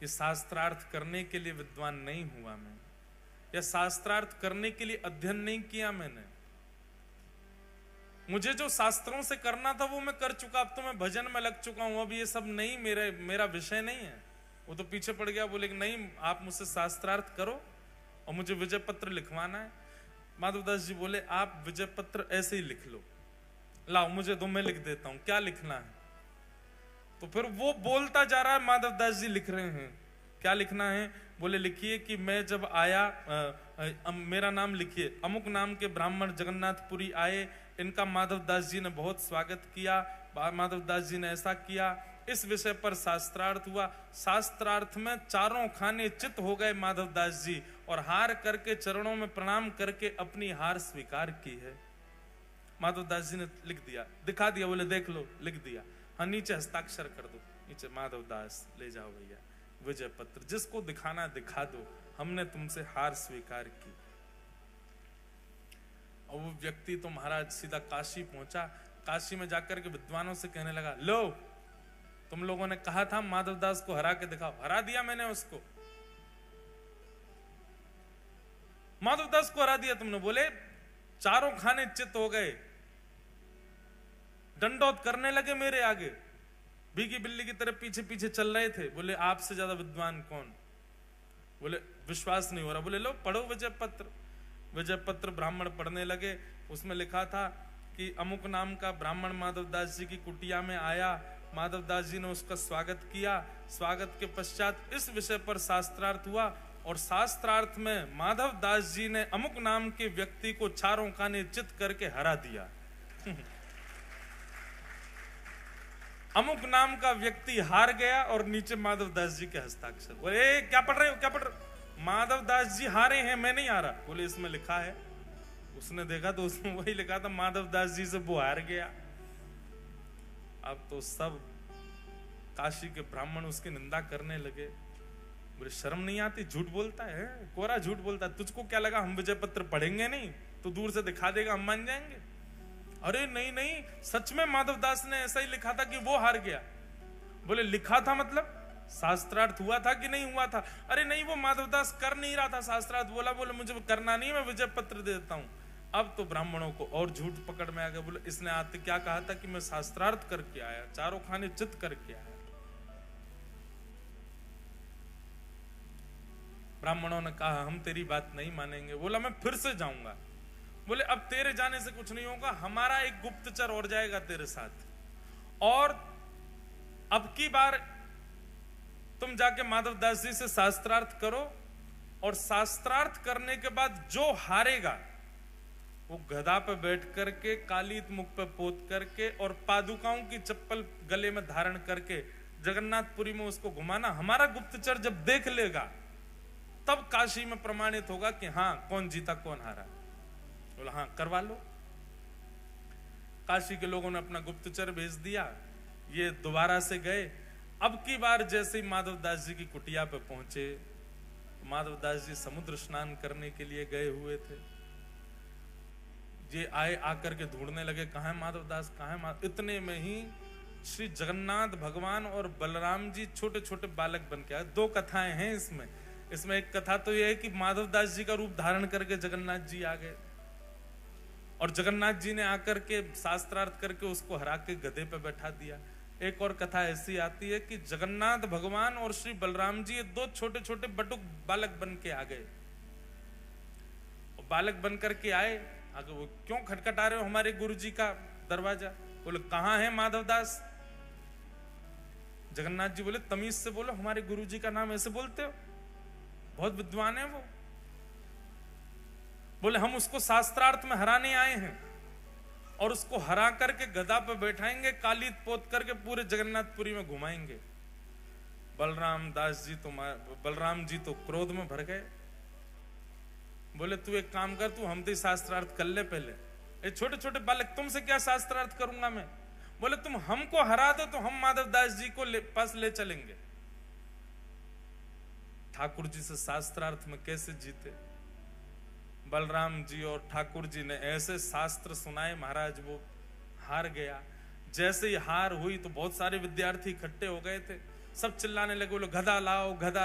ये शास्त्रार्थ करने के लिए विद्वान नहीं हुआ मैं, या शास्त्रार्थ करने के लिए अध्ययन नहीं किया मैंने। मुझे जो शास्त्रों से करना था वो मैं कर चुका, अब तो मैं भजन में लग चुका हूं, अब ये सब नहीं, मेरा विषय नहीं है। वो तो पीछे पड़ गया, बोले नहीं आप मुझसे शास्त्रार्थ करो और मुझे विजय पत्र लिखवाना है। माधवदास जी बोले आप विजय पत्र ऐसे ही लिख लो, लाओ मुझे दो, मैं लिख देता हूं, क्या लिखना है। तो फिर वो बोलता जा रहा है, माधवदास जी लिख रहे हैं, क्या लिखना है। बोले लिखिए कि मैं जब आया, मेरा नाम लिखिए, अमुक नाम के ब्राह्मण जगन्नाथपुरी आए, इनका माधवदास जी ने बहुत स्वागत किया, माधवदास जी ने ऐसा किया, इस विषय पर शास्त्रार्थ हुआ। शास्त्रार्थ में चारों खाने चित हो गए माधवदास जी, और हार करके चरणों में प्रणाम करके अपनी हार स्वीकार की है। माधवदास जी ने लिख दिया, दिखा दिया, बोले देख लो लिख दिया। हाँ नीचे हस्ताक्षर कर दो, नीचे माधवदास ले जाओ भैया विजय पत्र, जिसको दिखाना दिखा दो, हमने तुमसे हार स्वीकार की। और वो व्यक्ति तो महाराज सीधा काशी पहुंचा, काशी में जाकर के विद्वानों से कहने लगा, लो तुम लोगों ने कहा था माधवदास को हरा के दिखाओ, हरा दिया मैंने उसको, माधवदास को हरा दिया तुमने। बोले चारों खाने चित हो गए, दंडौत करने लगे मेरे आगे, भीगी बिल्ली की तरह पीछे पीछे चल रहे थे। बोले आपसे ज्यादा विद्वान कौन। बोले विश्वास नहीं हो रहा। बोले लो पढ़ो विजय पत्र। विजय पत्र ब्राह्मण पढ़ने लगे, उसमें लिखा था कि अमुक नाम का ब्राह्मण माधवदास जी की कुटिया में आया, माधवदास जी ने उसका स्वागत किया, स्वागत के पश्चात इस विषय पर शास्त्रार्थ हुआ, और शास्त्रार्थ में माधवदास जी ने अमुक नाम के व्यक्ति को चारों खाने चित करके हरा दिया। अमुक नाम का व्यक्ति हार गया और नीचे माधवदास जी के हस्ताक्षर। बोले क्या पढ़ रहे हो, क्या पढ़ रहे हो। माधवदास जी हारे हैं, मैं नहीं हारा। बोले इसमें लिखा है। उसने देखा तो उसमें वही लिखा था, माधवदास जी से वो हार गया। अब तो सब काशी के ब्राह्मण उसकी निंदा करने लगे। बोले शर्म नहीं आती, झूठ बोलता है, कोरा झूठ बोलता है, तुझको क्या लगा हम विजय पत्र पढ़ेंगे नहीं, तो दूर से दिखा देगा हम मान जाएंगे। अरे नहीं नहीं, सच में माधवदास ने ऐसा ही लिखा था कि वो हार गया। बोले लिखा था मतलब शास्त्रार्थ हुआ था कि नहीं हुआ था। अरे नहीं, वो माधवदास कर नहीं रहा था शास्त्रार्थ। बोले मुझे करना नहीं, मैं विजय पत्र दे देता हूं। अब तो ब्राह्मणों को और झूठ पकड़ में आ गया। बोले इसने आते क्या कहा था कि मैं शास्त्रार्थ करके आया, चारों खाने चित करके आया। ब्राह्मणों ने कहा हम तेरी बात नहीं मानेंगे। बोला मैं फिर से जाऊंगा। बोले अब तेरे जाने से कुछ नहीं होगा, हमारा एक गुप्तचर और जाएगा तेरे साथ, और अब की बार तुम जाके माधवदास जी से शास्त्रार्थ करो, और शास्त्रार्थ करने के बाद जो हारेगा वो गधा पे बैठ करके, कालीत मुख पे पोत करके और पादुकाओं की चप्पल गले में धारण करके जगन्नाथपुरी में उसको घुमाना। हमारा गुप्तचर जब देख लेगा तब काशी में प्रमाणित होगा कि हाँ कौन जीता कौन हारा। बोला हाँ करवा लो। काशी के लोगों ने अपना गुप्तचर भेज दिया, ये दोबारा से गए। अब की बार जैसे ही माधवदास जी की कुटिया पे पहुंचे, माधवदास जी समुद्र स्नान करने के लिए गए हुए थे। ये आए, आकर के ढूंढने लगे, कहाँ है माधवदास, कहाँ है इतने में ही श्री जगन्नाथ भगवान और बलराम जी छोटे छोटे बालक बन के आए। दो कथाएं हैं इसमें एक कथा तो यह है कि माधवदास जी का रूप धारण करके जगन्नाथ जी आ गए और जगन्नाथ जी ने आकर के शास्त्रार्थ करके उसको हरा के गधे पे बैठा दिया। एक और कथा ऐसी आती है कि जगन्नाथ भगवान और श्री बलराम जी ये दो छोटे छोटे बटुक बालक बन के आ गए। और बालक बन करके आए, आगे वो क्यों खटखटा रहे हो हमारे गुरु जी का दरवाजा? बोले कहाँ है माधवदास? जगन्नाथ जी बोले तमीज से बोलो, हमारे गुरु जी का नाम ऐसे बोलते हो? बहुत विद्वान है वो। बोले हम उसको शास्त्रार्थ में हराने आए हैं और उसको हरा करके गधा पे बैठाएंगे, कालीत पोत करके पूरे जगन्नाथपुरी में घुमाएंगे। बलराम जी तो क्रोध में भर गए। बोले तू एक काम कर, तू हम तो शास्त्रार्थ कर ले पहले। ये छोटे छोटे बालक, तुमसे क्या शास्त्रार्थ करूंगा मैं? बोले तुम हमको हरा दो तो हम माधवदास जी को पास ले चलेंगे। ठाकुर जी से शास्त्रार्थ में कैसे जीते? बलराम जी और ठाकुर जी ने ऐसे शास्त्र सुनाए, महाराज वो हार गया। जैसे ही हार हुई तो बहुत सारे विद्यार्थी इकट्ठे हो गए थे, सब चिल्लाने लगे, बोलो गधा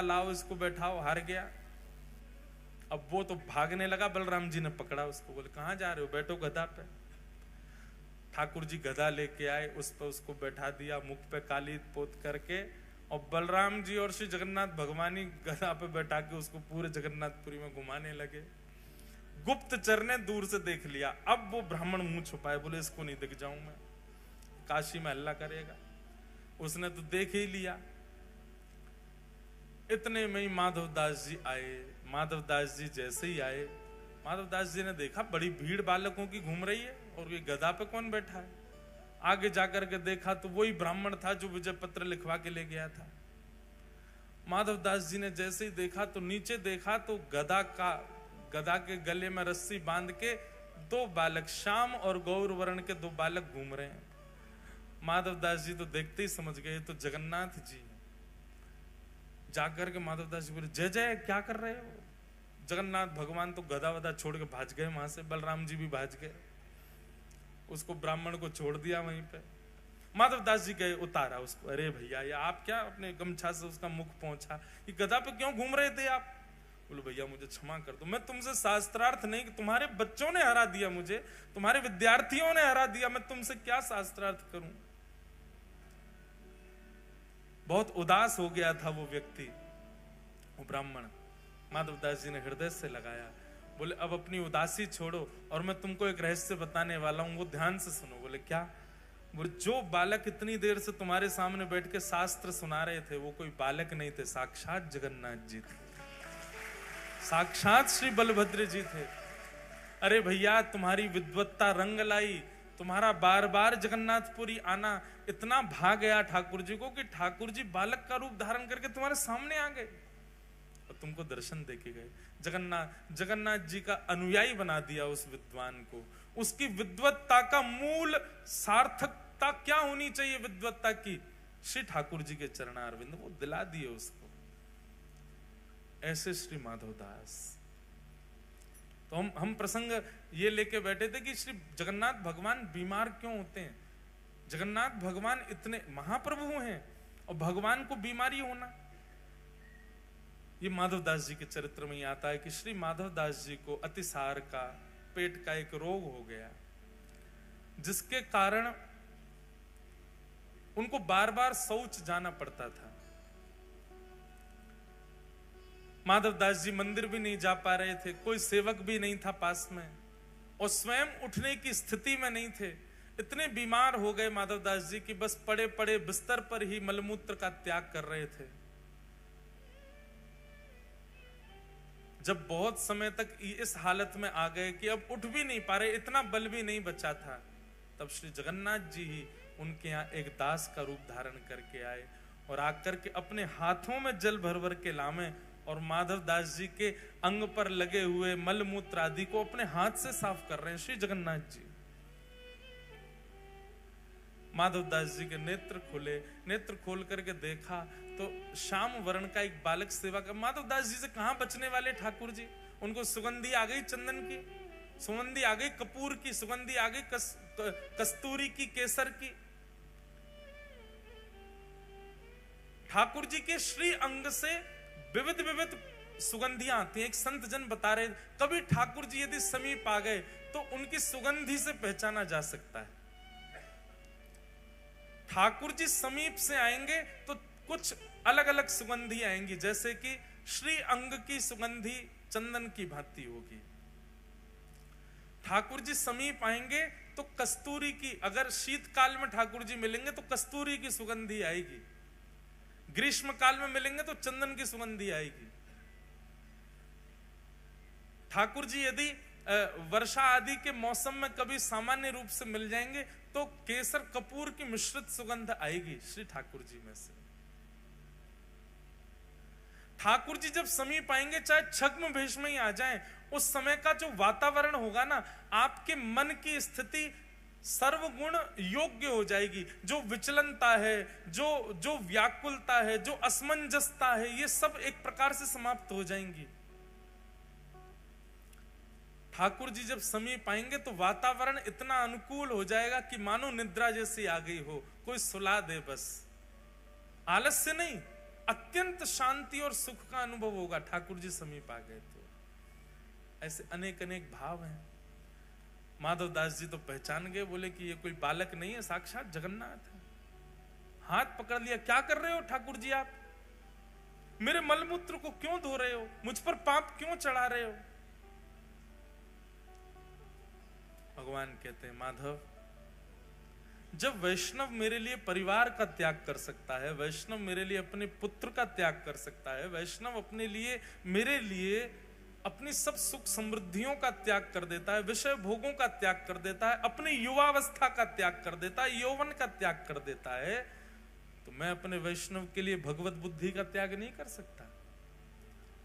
लाओ, इसको बैठाओ, हार गया। अब वो तो भागने लगा, बलराम जी ने पकड़ा उसको, बोले कहां जा रहे हो, बैठो गधा पे। ठाकुर जी गधा लेके आए, उस पर उसको बैठा दिया, मुख पे काली पोत करके, और बलराम जी और श्री जगन्नाथ भगवानी गधा पे बैठा के उसको पूरे जगन्नाथपुरी में घुमाने लगे। गुप्तचर ने दूर से देख लिया। अब वो ब्राह्मण मुंह छुपाए, बोले इसको नहीं दिख जाऊं मैं, काशी में हल्ला करेगा। उसने तो देख ही लिया। इतने में ही माधवदास जी आए। माधवदास जी जैसे ही आए, माधवदास जी ने देखा बड़ी भीड़ बालकों की घूम रही है और ये गधा पे कौन बैठा है। आगे जाकर के देखा तो वही ब्राह्मण था जो विजय पत्र लिखवा के ले गया था। माधवदास जी ने जैसे ही देखा तो नीचे देखा तो गधा के गले में रस्सी बांध के दो बालक, श्याम और गौर वर्ण के दो बालक घूम रहे हैं। माधवदास जी तो देखते ही समझ गए तो जगन्नाथ जी। जाकर के माधवदास जी बोले जय जय, क्या कर रहे हो? जगन्नाथ भगवान तो गधा वधा छोड़ के भाज गए वहां से, बलराम जी भी भाज गए। उसको ब्राह्मण को छोड़ दिया वहीं पे। माधवदास जी गए, उतारा उसको। अरे भैया ये आप क्या अपने गमछा से उसका मुख पहुंचा, ये गधा पे क्यों घूम रहे थे आप? बोले भैया मुझे क्षमा कर दो, मैं तुमसे शास्त्रार्थ नहीं, तुम्हारे बच्चों ने हरा दिया मुझे, तुम्हारे विद्यार्थियों ने हरा दिया, मैं तुमसे क्या शास्त्रार्थ करूं? बहुत उदास हो गया था वो व्यक्ति, वो ब्राह्मण। माधवदास जी ने हृदय से लगाया, बोले अब अपनी उदासी छोड़ो और मैं तुमको एक रहस्य बताने वाला हूं, वो ध्यान से सुनो। बोले क्या? बोले जो बालक इतनी देर से तुम्हारे सामने बैठ के शास्त्र सुना रहे थे वो कोई बालक नहीं थे, साक्षात जगन्नाथ जी थे, साक्षात श्री बलभद्र जी थे। अरे भैया तुम्हारी विद्वत्ता रंग लाई, तुम्हारा बार बार जगन्नाथपुरी आना इतना भा गया ठाकुर जी को कि ठाकुर जी बालक का रूप धारण करके तुम्हारे सामने आ गए और तुमको दर्शन देके गए। जगन्नाथ जी का अनुयायी बना दिया उस विद्वान को। उसकी विद्वत्ता का मूल सार्थकता क्या होनी चाहिए विद्वत्ता की? श्री ठाकुर जी के चरणारविंद, वो दिला दिए उसको। ऐसे श्री माधवदास। तो हम प्रसंग ये लेके बैठे थे कि श्री जगन्नाथ भगवान बीमार क्यों होते हैं? जगन्नाथ भगवान इतने महाप्रभु हैं और भगवान को बीमारी होना, ये माधवदास जी के चरित्र में ही आता है कि श्री माधवदास जी को अतिसार का, पेट का एक रोग हो गया, जिसके कारण उनको बार बार शौच जाना पड़ता था। माधवदास जी मंदिर भी नहीं जा पा रहे थे, कोई सेवक भी नहीं था पास में, और स्वयं उठने की स्थिति में नहीं थे। इतने बीमार हो गए माधवदास जी कि बस पड़े पड़े बिस्तर पर ही मलमूत्र का त्याग कर रहे थे। जब बहुत समय तक इस हालत में आ गए कि अब उठ भी नहीं पा रहे, इतना बल भी नहीं बचा था, तब श्री जगन्नाथ जी ही उनके यहाँ एक दास का रूप धारण करके आए और आकर के अपने हाथों में जल भर भर के लामे और माधवदास जी के अंग पर लगे हुए मल मूत्र आदि को अपने हाथ से साफ कर रहे हैं श्री जगन्नाथ जी। माधवदास जी के नेत्र खुले, नेत्र खोल करके देखा तो श्याम वर्ण का एक बालक सेवा का। माधवदास जी से कहां बचने वाले ठाकुर जी, उनको सुगंधी आ गई चंदन की, सुगंधी आ गई कपूर की, सुगंधी आ गई कस्तूरी की, केसर की। ठाकुर जी के श्री अंग से विविध विविध सुगंधियां आती हैं। एक संत जन बता रहे, कभी ठाकुर जी यदि समीप आ गए तो उनकी सुगंधी से पहचाना जा सकता है। ठाकुर जी समीप से आएंगे तो कुछ अलग अलग सुगंधी आएंगी, जैसे कि श्री अंग की सुगंधी चंदन की भांति होगी। ठाकुर जी समीप आएंगे तो कस्तूरी की, अगर शीतकाल में ठाकुर जी मिलेंगे तो कस्तूरी की सुगंधी आएगी, ग्रीष्म काल में मिलेंगे तो चंदन की सुगंधी आएगी। ठाकुर जी यदि वर्षा आदि के मौसम में कभी सामान्य रूप से मिल जाएंगे तो केसर कपूर की मिश्रित सुगंध आएगी श्री ठाकुर जी में से। ठाकुर जी जब समीप आएंगे, चाहे छद्म भेष में ही आ जाएं, उस समय का जो वातावरण होगा ना, आपके मन की स्थिति सर्वगुण योग्य हो जाएगी। जो विचलनता है, जो व्याकुलता है, जो असमंजसता है, ये सब एक प्रकार से समाप्त हो जाएंगी। ठाकुर जी जब समीप आएंगे तो वातावरण इतना अनुकूल हो जाएगा कि मानो निद्रा जैसी आ गई हो, कोई सुला दे बस। आलस्य नहीं, अत्यंत शांति और सुख का अनुभव होगा ठाकुर जी समीप आ गए तो। ऐसे अनेक अनेक भाव हैं। माधवदास जी तो पहचान गए, बोले कि ये कोई बालक नहीं है, साक्षात जगन्नाथ है। हाथ पकड़ लिया, क्या कर रहे हो ठाकुर जी आप? मेरे मलमूत्र को क्यों धो रहे हो? मुझ पर पाप क्यों चढ़ा रहे हो? भगवान कहते हैं, माधव, जब वैष्णव मेरे लिए परिवार का त्याग कर सकता है, वैष्णव मेरे लिए अपने पुत्र का त्याग कर सकता है, वैष्णव अपने लिए, मेरे लिए अपनी सब सुख समृद्धियों का त्याग कर देता है, विषय भोगों का त्याग कर देता है, अपनी युवावस्था का त्याग कर देता है, यौवन का त्याग कर देता है, तो मैं अपने वैष्णव के लिए भगवत बुद्धि का त्याग नहीं कर सकता?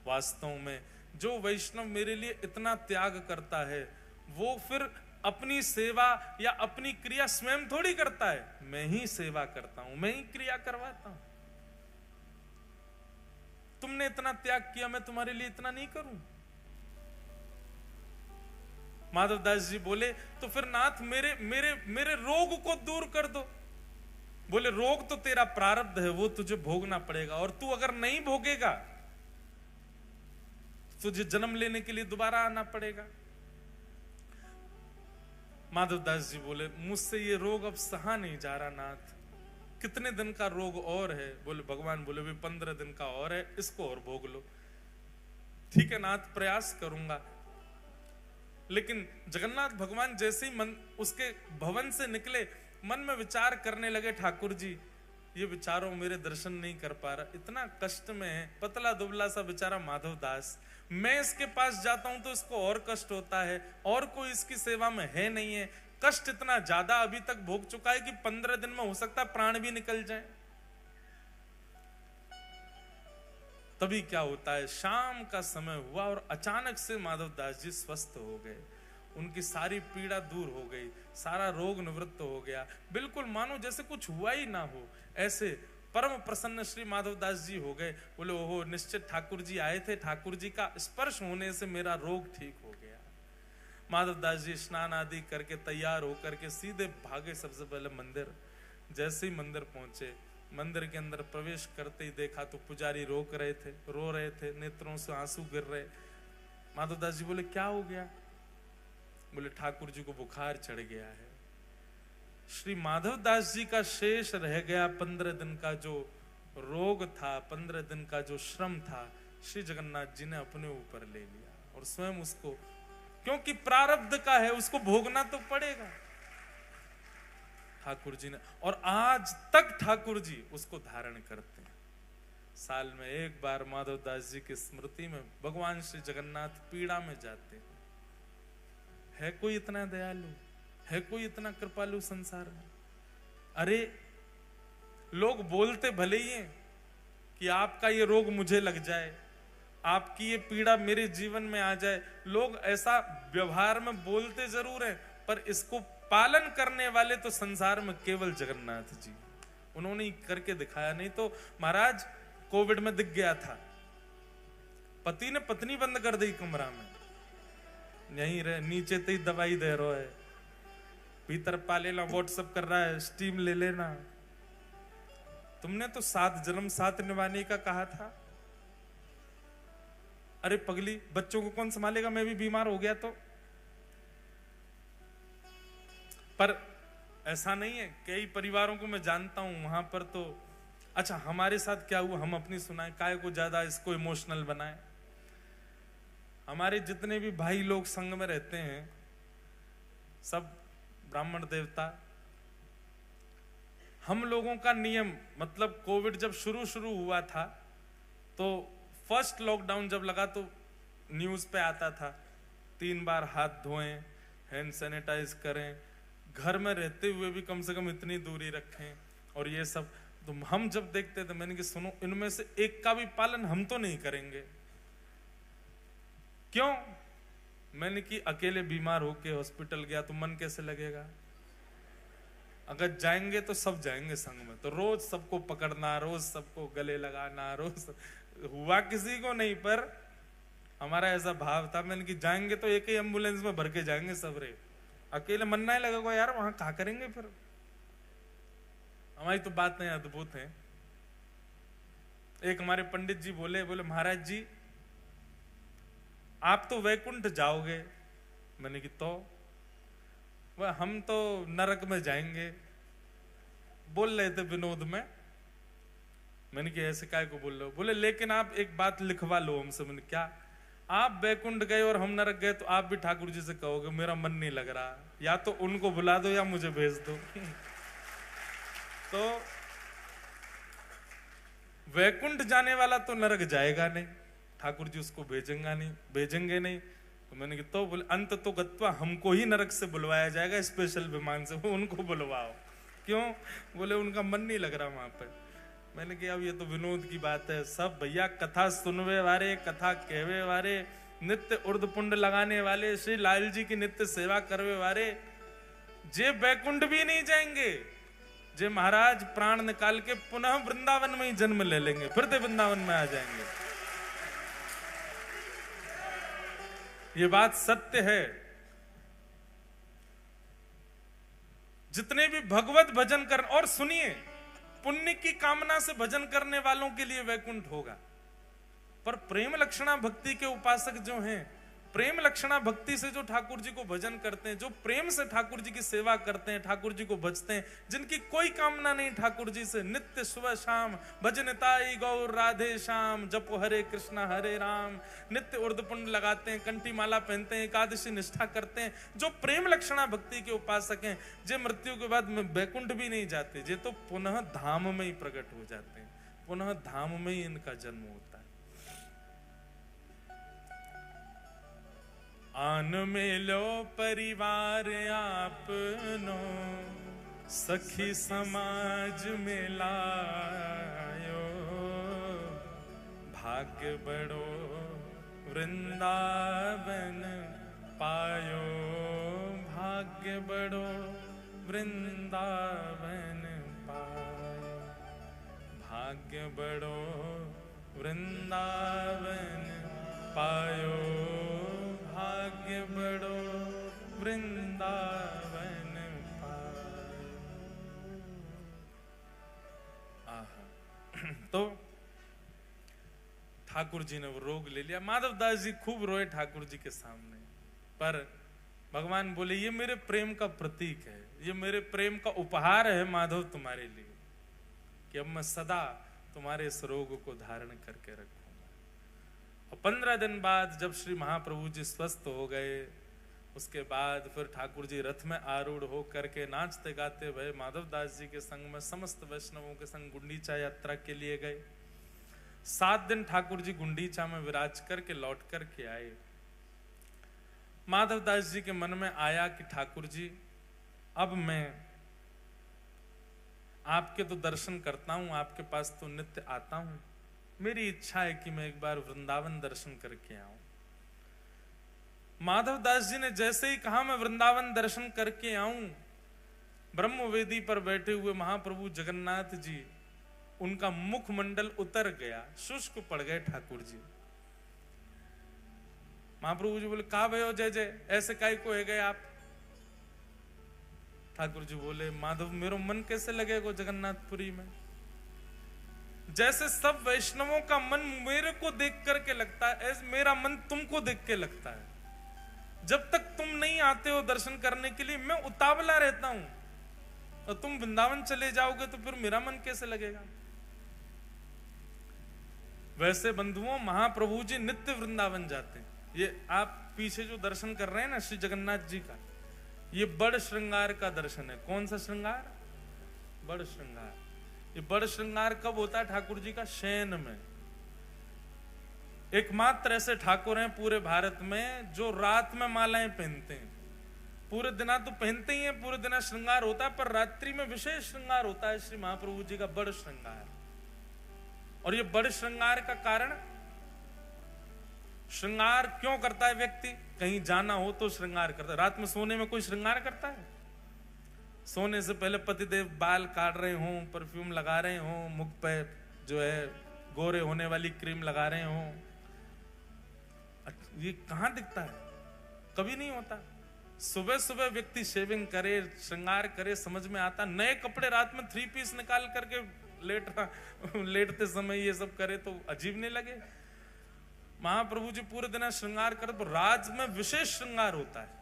वास्तव में जो वैष्णव मेरे लिए इतना त्याग करता है, वो फिर अपनी सेवा या अपनी क्रिया स्वयं थोड़ी करता है, मैं ही सेवा करता हूं, मैं ही क्रिया करवाता हूं। तुमने इतना त्याग किया, मैं तुम्हारे लिए इतना नहीं करूं? माधवदास जी बोले, तो फिर नाथ मेरे मेरे मेरे रोग को दूर कर दो। बोले, रोग तो तेरा प्रारब्ध है, वो तुझे भोगना पड़ेगा, और तू अगर नहीं भोगेगा तुझे जन्म लेने के लिए दोबारा आना पड़ेगा। माधवदास जी बोले, मुझसे ये रोग अब सहा नहीं जा रहा नाथ, कितने दिन का रोग और है? बोले, भगवान बोले, भी 15 दिन का और है, इसको और भोग लो। ठीक है नाथ, प्रयास करूंगा। लेकिन जगन्नाथ भगवान जैसे ही उसके भवन से निकले, मन में विचार करने लगे, ठाकुर जी ये विचारों मेरे दर्शन नहीं कर पा रहा, इतना कष्ट में है, पतला दुबला सा बेचारा माधवदास, मैं इसके पास जाता हूं तो इसको और कष्ट होता है, और कोई इसकी सेवा में है नहीं है, कष्ट इतना ज्यादा अभी तक भोग चुका है कि 15 दिन में हो सकता है प्राण भी निकल जाए। तभी क्या होता है, शाम का समय हुआ और अचानक से माधवदास जी स्वस्थ हो गए, उनकी सारी पीड़ा दूर हो गई, सारा रोग निवृत्त हो गया, बिल्कुल मानो जैसे कुछ हुआ ही ना हो, ऐसे परम प्रसन्न श्री माधवदास जी हो गए। बोले, ओहो, निश्चित ठाकुर जी आए थे, ठाकुर जी का स्पर्श होने से मेरा रोग ठीक हो गया। माधवदास जी स्नान आदि करके तैयार होकर के सीधे भागे सबसे पहले मंदिर। जैसे ही मंदिर पहुंचे, मंदिर के अंदर प्रवेश करते ही देखा तो पुजारी रोक रहे थे, रो रहे थे, नेत्रों से आंसू गिर रहे। माधवदास जी बोले, क्या हो गया? बोले, ठाकुर जी को बुखार चढ़ गया है। श्री माधवदास जी का शेष रह गया 15 दिन का जो रोग था, 15 दिन का जो श्रम था, श्री जगन्नाथ जी ने अपने ऊपर ले लिया, और स्वयं उसको, क्योंकि प्रारब्ध का है, उसको भोगना तो पड़ेगा ठाकुर जी ने। और आज तक ठाकुर जी उसको धारण करते हैं। साल में एक बार माधवदास जी की स्मृति में भगवान श्री जगन्नाथ पीड़ा में जाते हैं। है कोई इतना दयालु? है कोई इतना कृपालु संसार में? अरे, लोग बोलते भले ही हैं कि आपका ये रोग मुझे लग जाए, आपकी ये पीड़ा मेरे जीवन में आ जाए, लोग ऐसा व्यवहार में बोलते जरूर हैं, पर इसको पालन करने वाले तो संसार में केवल जगन्नाथ जी, उन्होंने ही करके दिखाया। नहीं तो महाराज कोविड में दिख गया था, पति ने पत्नी बंद कर दी कमरा में, यहीं रहे, नीचे तो ही दवाई दे रहा है, भीतर पा लेना, व्हाट्सएप कर रहा है, स्टीम ले लेना। तुमने तो 7 जन्म 7 निभाने का कहा था। अरे पगली, बच्चों को कौन संभालेगा, मैं भी बीमार हो गया तो। पर ऐसा नहीं है, कई परिवारों को मैं जानता हूं वहां पर तो, अच्छा हमारे साथ क्या हुआ हम अपनी सुनाए, काय को ज्यादा इसको इमोशनल बनाए। हमारे जितने भी भाई लोग संघ में रहते हैं सब ब्राह्मण देवता, हम लोगों का नियम, मतलब कोविड जब शुरू हुआ था तो फर्स्ट लॉकडाउन जब लगा तो न्यूज पे आता था 3 बार हाथ धोएं, हैंड सैनिटाइज करें, घर में रहते हुए भी कम से कम इतनी दूरी रखें और ये सब। तो हम जब देखते थे, मैंने कि सुनो, इनमें से एक का भी पालन हम तो नहीं करेंगे। क्यों? मैंने कि अकेले बीमार होके हॉस्पिटल गया तो मन कैसे लगेगा? अगर जाएंगे तो सब जाएंगे संग में, तो रोज सबको पकड़ना, रोज सबको गले लगाना, रोज हुआ किसी को नहीं, पर हमारा ऐसा भाव था। मैंने कि जाएंगे तो एक ही एम्बुलेंस में भर के जाएंगे सब रे, अकेले मन नहीं लगेगा यार, वहां क्या करेंगे फिर। हमारी तो बात नहीं अद्भुत है। एक हमारे पंडित जी बोले महाराज जी आप तो वैकुंठ जाओगे। मैंने कि तो वह हम तो नरक में जाएंगे, बोल रहे थे विनोद में। मैंने कि ऐसे काय को बोल रहे हो? बोले लेकिन आप एक बात लिखवा लो हमसे। मैंने क्या? आप वैकुंठ गए और हम नरक गए तो आप भी ठाकुर जी से कहोगे मेरा मन नहीं लग रहा, या तो उनको बुला दो या मुझे भेज दो। तो वैकुंठ जाने वाला तो नरक जाएगा नहीं, ठाकुर जी उसको भेजेंगे नहीं। तो मैंने कि तो बोले अंत तो गत्वा, हमको ही नरक से बुलवाया जाएगा स्पेशल विमान से, वो उनको बुलवाओ। क्यों? बोले उनका मन नहीं लग रहा वहां पे। मैंने कहा अब ये तो विनोद की बात है, सब भैया कथा सुनवे वाले, कथा कहवे वाले, नित्य उर्द पुंड लगाने वाले, श्री लाल जी की नित्य सेवा करवे वाले, जे बैकुंठ भी नहीं जाएंगे, जे महाराज प्राण निकाल के पुनः वृंदावन में ही जन्म ले लेंगे, फिर से वृंदावन में आ जाएंगे। ये बात सत्य है। जितने भी भगवत भजन कर, और सुनिए, पुण्य की कामना से भजन करने वालों के लिए वैकुंठ होगा, पर प्रेम लक्षणा भक्ति के उपासक जो हैं, प्रेम लक्षणा भक्ति से जो ठाकुर जी को भजन करते हैं, जो प्रेम से ठाकुर जी की सेवा करते हैं, ठाकुर जी को भजते हैं, जिनकी कोई कामना नहीं ठाकुर जी से, नित्य सुबह शाम भजनताई गौर राधे श्याम, जपो हरे कृष्णा हरे राम, नित्य उर्दपुंड लगाते हैं, कंठी माला पहनते हैं, एकादशी निष्ठा करते हैं, जो प्रेम लक्षणा भक्ति के उपासक हैं, जे मृत्यु के बाद में बैकुंठ भी नहीं जाते, जे तो पुनः धाम में ही प्रकट हो जाते हैं, पुनः धाम में ही इनका जन्म होता है। आन मिलो परिवार आपनो, सखी समाज में लायो, भाग्य बड़ो वृंदावन पायो, भाग्य बड़ो वृंदावन पायो, भाग्य बड़ो वृंदावन पायो, भाग्य बड़ो वृंदावन पायो। तो ठाकुर जी ने वो रोग ले लिया। माधवदास जी खूब रोए ठाकुर जी के सामने, पर भगवान बोले ये मेरे प्रेम का प्रतीक है, ये मेरे प्रेम का उपहार है माधव तुम्हारे लिए, कि अब मैं सदा तुम्हारे इस रोग को धारण करके रखूंगा। और 15 दिन बाद जब श्री महाप्रभु जी स्वस्थ हो गए, उसके बाद फिर ठाकुर जी रथ में आरूढ़ हो करके नाचते गाते भय माधवदास जी के संग में समस्त वैष्णवों के संग गुंडीचा यात्रा के लिए गए। 7 दिन ठाकुर जी गुंडीचा में विराज करके लौट करके आए। माधवदास जी के मन में आया कि ठाकुर जी अब मैं आपके तो दर्शन करता हूं, आपके पास तो नित्य आता हूं, मेरी इच्छा है कि मैं एक बार वृंदावन दर्शन करके आऊं। माधवदास जी ने जैसे ही कहा मैं वृंदावन दर्शन करके आऊं, ब्रह्मवेदी पर बैठे हुए महाप्रभु जगन्नाथ जी, उनका मुखमंडल उतर गया, शुष्क पड़ गए ठाकुर जी। महाप्रभु जी बोले कहा भयो जय जय, ऐसे काय को है गए आप? ठाकुर जी बोले माधव मेरो मन कैसे लगेगा जगन्नाथपुरी में? जैसे सब वैष्णवों का मन मेरे को देख करके लगता है, ऐसे मेरा मन तुमको देख के लगता है। जब तक तुम नहीं आते हो दर्शन करने के लिए मैं उतावला रहता हूं, और तुम वृंदावन चले जाओगे तो फिर मेरा मन कैसे लगेगा? वैसे बंधुओं महाप्रभु जी नित्य वृंदावन जाते हैं। ये आप पीछे जो दर्शन कर रहे हैं ना श्री जगन्नाथ जी का, ये बड़ श्रृंगार का दर्शन है। कौन सा श्रृंगार? बड़ श्रृंगार। ये बड़ श्रृंगार कब होता है ठाकुर जी का? शयन में। एकमात्र ऐसे ठाकुर हैं पूरे भारत में जो रात में मालाएं पहनते हैं। पूरे दिना तो पहनते ही हैं, पूरे दिना श्रृंगार होता है, पर रात्रि में विशेष श्रृंगार होता है श्री महाप्रभु जी का बड़ श्रृंगार। और ये बड़ श्रृंगार का कारण, श्रृंगार क्यों करता है व्यक्ति? कहीं जाना हो तो श्रृंगार करता है। रात में सोने में कोई श्रृंगार करता है? सोने से पहले पतिदेव बाल काट रहे हों, परफ्यूम लगा रहे हों, मुख पे जो है गोरे होने वाली क्रीम लगा रहे हों, ये कहां दिखता है? कभी नहीं होता। सुबह सुबह व्यक्ति शेविंग करे, श्रृंगार करे, समझ में आता। नए कपड़े रात में 3 पीस निकाल करके लेटते समय ये सब करे तो अजीब नहीं लगे? महाप्रभु जी पूरे दिन श्रृंगार करे तो रात में विशेष श्रृंगार होता है।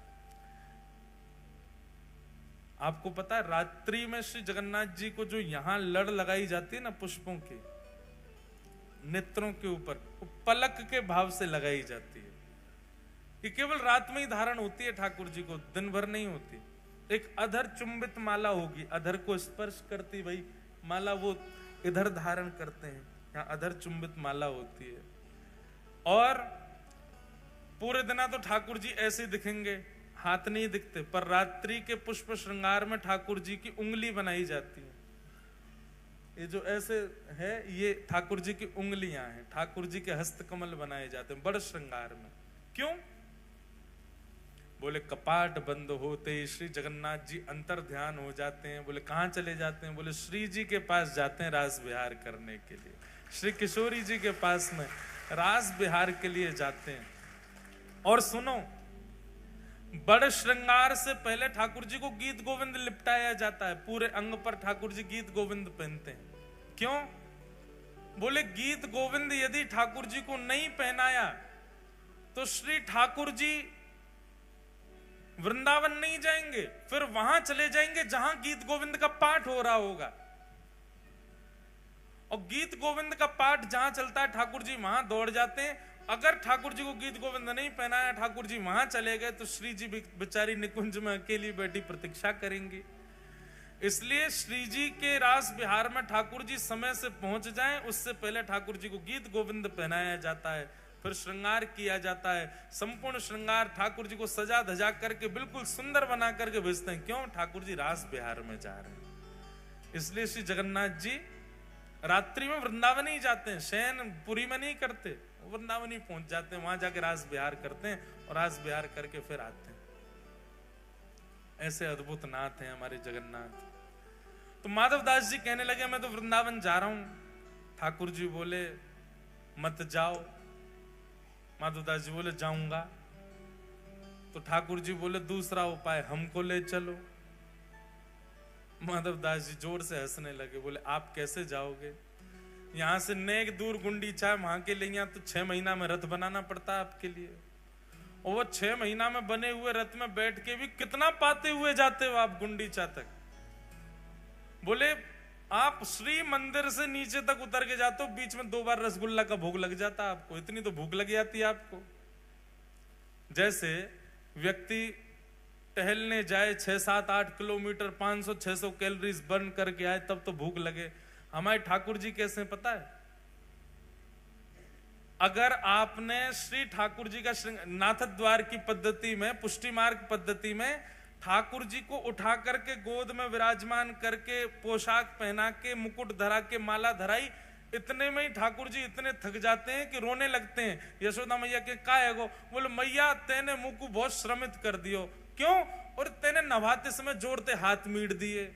आपको पता है रात्रि में श्री जगन्नाथ जी को जो यहां लड़ लगाई जाती है ना पुष्पों की, नेत्रों के ऊपर, वो पलक के भाव से लगाई जाती है। ये केवल रात में ही धारण होती है ठाकुर जी को, दिन भर नहीं होती। एक अधर चुंबित माला होगी, अधर को स्पर्श करती भाई माला, वो इधर धारण करते हैं, यहाँ अधर चुंबित माला होती है। और पूरे दिना तो ठाकुर जी ऐसे दिखेंगे, हाथ नहीं दिखते, पर रात्रि के पुष्प श्रृंगार में ठाकुर जी की उंगली बनाई जाती है। ये जो ऐसे है ये ठाकुर जी की उंगलियां हैं, ठाकुर जी के हस्तकमल बनाए जाते हैं बड़ श्रृंगार में। क्यों? बोले कपाट बंद होते ही श्री जगन्नाथ जी अंतर ध्यान हो जाते हैं। बोले कहां चले जाते हैं? बोले श्री जी के पास जाते हैं रास विहार करने के लिए। श्री किशोरी जी के पास में रास विहार के लिए जाते हैं। और सुनो, बड़ श्रृंगार से पहले ठाकुर जी को गीत गोविंद लिपटाया जाता है। पूरे अंग पर ठाकुर जी गीत गोविंद पहनते हैं। क्यों? बोले गीत गोविंद यदि ठाकुर जी को नहीं पहनाया तो श्री ठाकुर जी वृंदावन नहीं जाएंगे, फिर वहां चले जाएंगे जहां गीत गोविंद का पाठ हो रहा होगा। और गीत गोविंद का पाठ जहां चलता है ठाकुर जी वहां दौड़ जाते हैं। अगर ठाकुर जी को गीत गोविंद नहीं पहनाया, ठाकुर जी वहां चले गए, तो श्री जी बेचारी निकुंज में अकेली बैठी प्रतीक्षा करेंगी। इसलिए श्री जी के रास विहार में ठाकुर जी समय से पहुंच जाएं, उससे पहले ठाकुर जी को गीत गोविंद पहनाया जाता है, फिर श्रृंगार किया जाता है। संपूर्ण श्रृंगार ठाकुर जी को सजा धजा करके बिल्कुल सुंदर बना करके भेजते हैं। क्यों? ठाकुर जी रास विहार में जा रहे हैं। इसलिए श्री जगन्नाथ जी रात्रि में वृंदावन ही जाते हैं, शयन पुरी में नहीं करते, वृंदावन ही पहुंच जाते हैं, वहां जाके रास विहार करते हैं और रास विहार करके फिर आते हैं। ऐसे अद्भुत नाथ हैं हमारे जगन्नाथ। तो माधवदास जी कहने लगे मैं तो वृंदावन जा रहा हूं। ठाकुर जी बोले मत जाओ। माधवदास जी बोले जाऊंगा। तो ठाकुर जी बोले दूसरा उपाय हमको ले चलो। माधवदास जी जोर से हंसने लगे, बोले आप कैसे जाओगे? यहां से नेक दूर गुंडीचा, वहां के लिए यहाँ तो 6 महीना में रथ बनाना पड़ता है आपके लिए, और वो 6 महीना में बने हुए रथ में बैठ के भी कितना पाते हुए जाते हो आप गुंडीचा तक। बोले आप श्री मंदिर से नीचे तक उतर के जाते हो, बीच में 2 बार रसगुल्ला का भोग लग जाता है आपको, इतनी तो भूख लग जाती है आपको। जैसे व्यक्ति टहलने जाए 6, 7, 8 किलोमीटर 500, 600 कैलोरीज बर्न करके आए तब तो भूख लगे। हमारे ठाकुर जी कैसे पता है? अगर आपने श्री ठाकुर जी का नाथ द्वार की पद्धति में, पुष्टि मार्ग पद्धति में ठाकुर जी को उठा करके गोद में विराजमान करके पोशाक पहना के मुकुट धरा के माला धराई, इतने में ही ठाकुर जी इतने थक जाते हैं कि रोने लगते हैं। यशोदा मैया के का है गो? बोले मैया तेने मुंह को बहुत श्रमित कर दियो। क्यों? और तेने नवाते समय जोड़ते हाथ मीट दिए,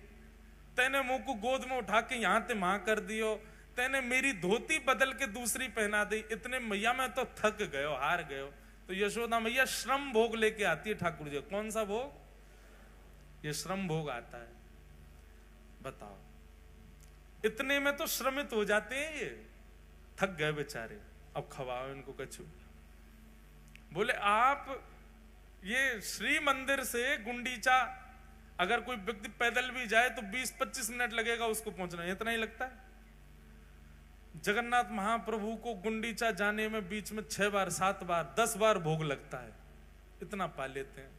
तेने मुंह को गोद में उठा के यहाँ ते वहां कर दियो, तेने मेरी धोती बदल के दूसरी पहना दी। इतने मैया मैं तो थक गयो, हार गयो। तो यशोदा मैया श्रम भोग लेके आती है ठाकुर जी। कौन सा भोग? ये श्रम भोग आता है। बताओ, इतने में तो श्रमित हो जाते हैं ये, थक गए बेचारे, अब खवाओ इनको कछु। बोले आप ये श्री मंदिर से गुंडीचा अगर कोई व्यक्ति पैदल भी जाए तो 20-25 मिनट लगेगा उसको पहुंचना, इतना ही लगता है। जगन्नाथ महाप्रभु को गुंडीचा जाने में बीच में 6 बार 7 बार 10 बार भोग लगता है, इतना पा लेते हैं।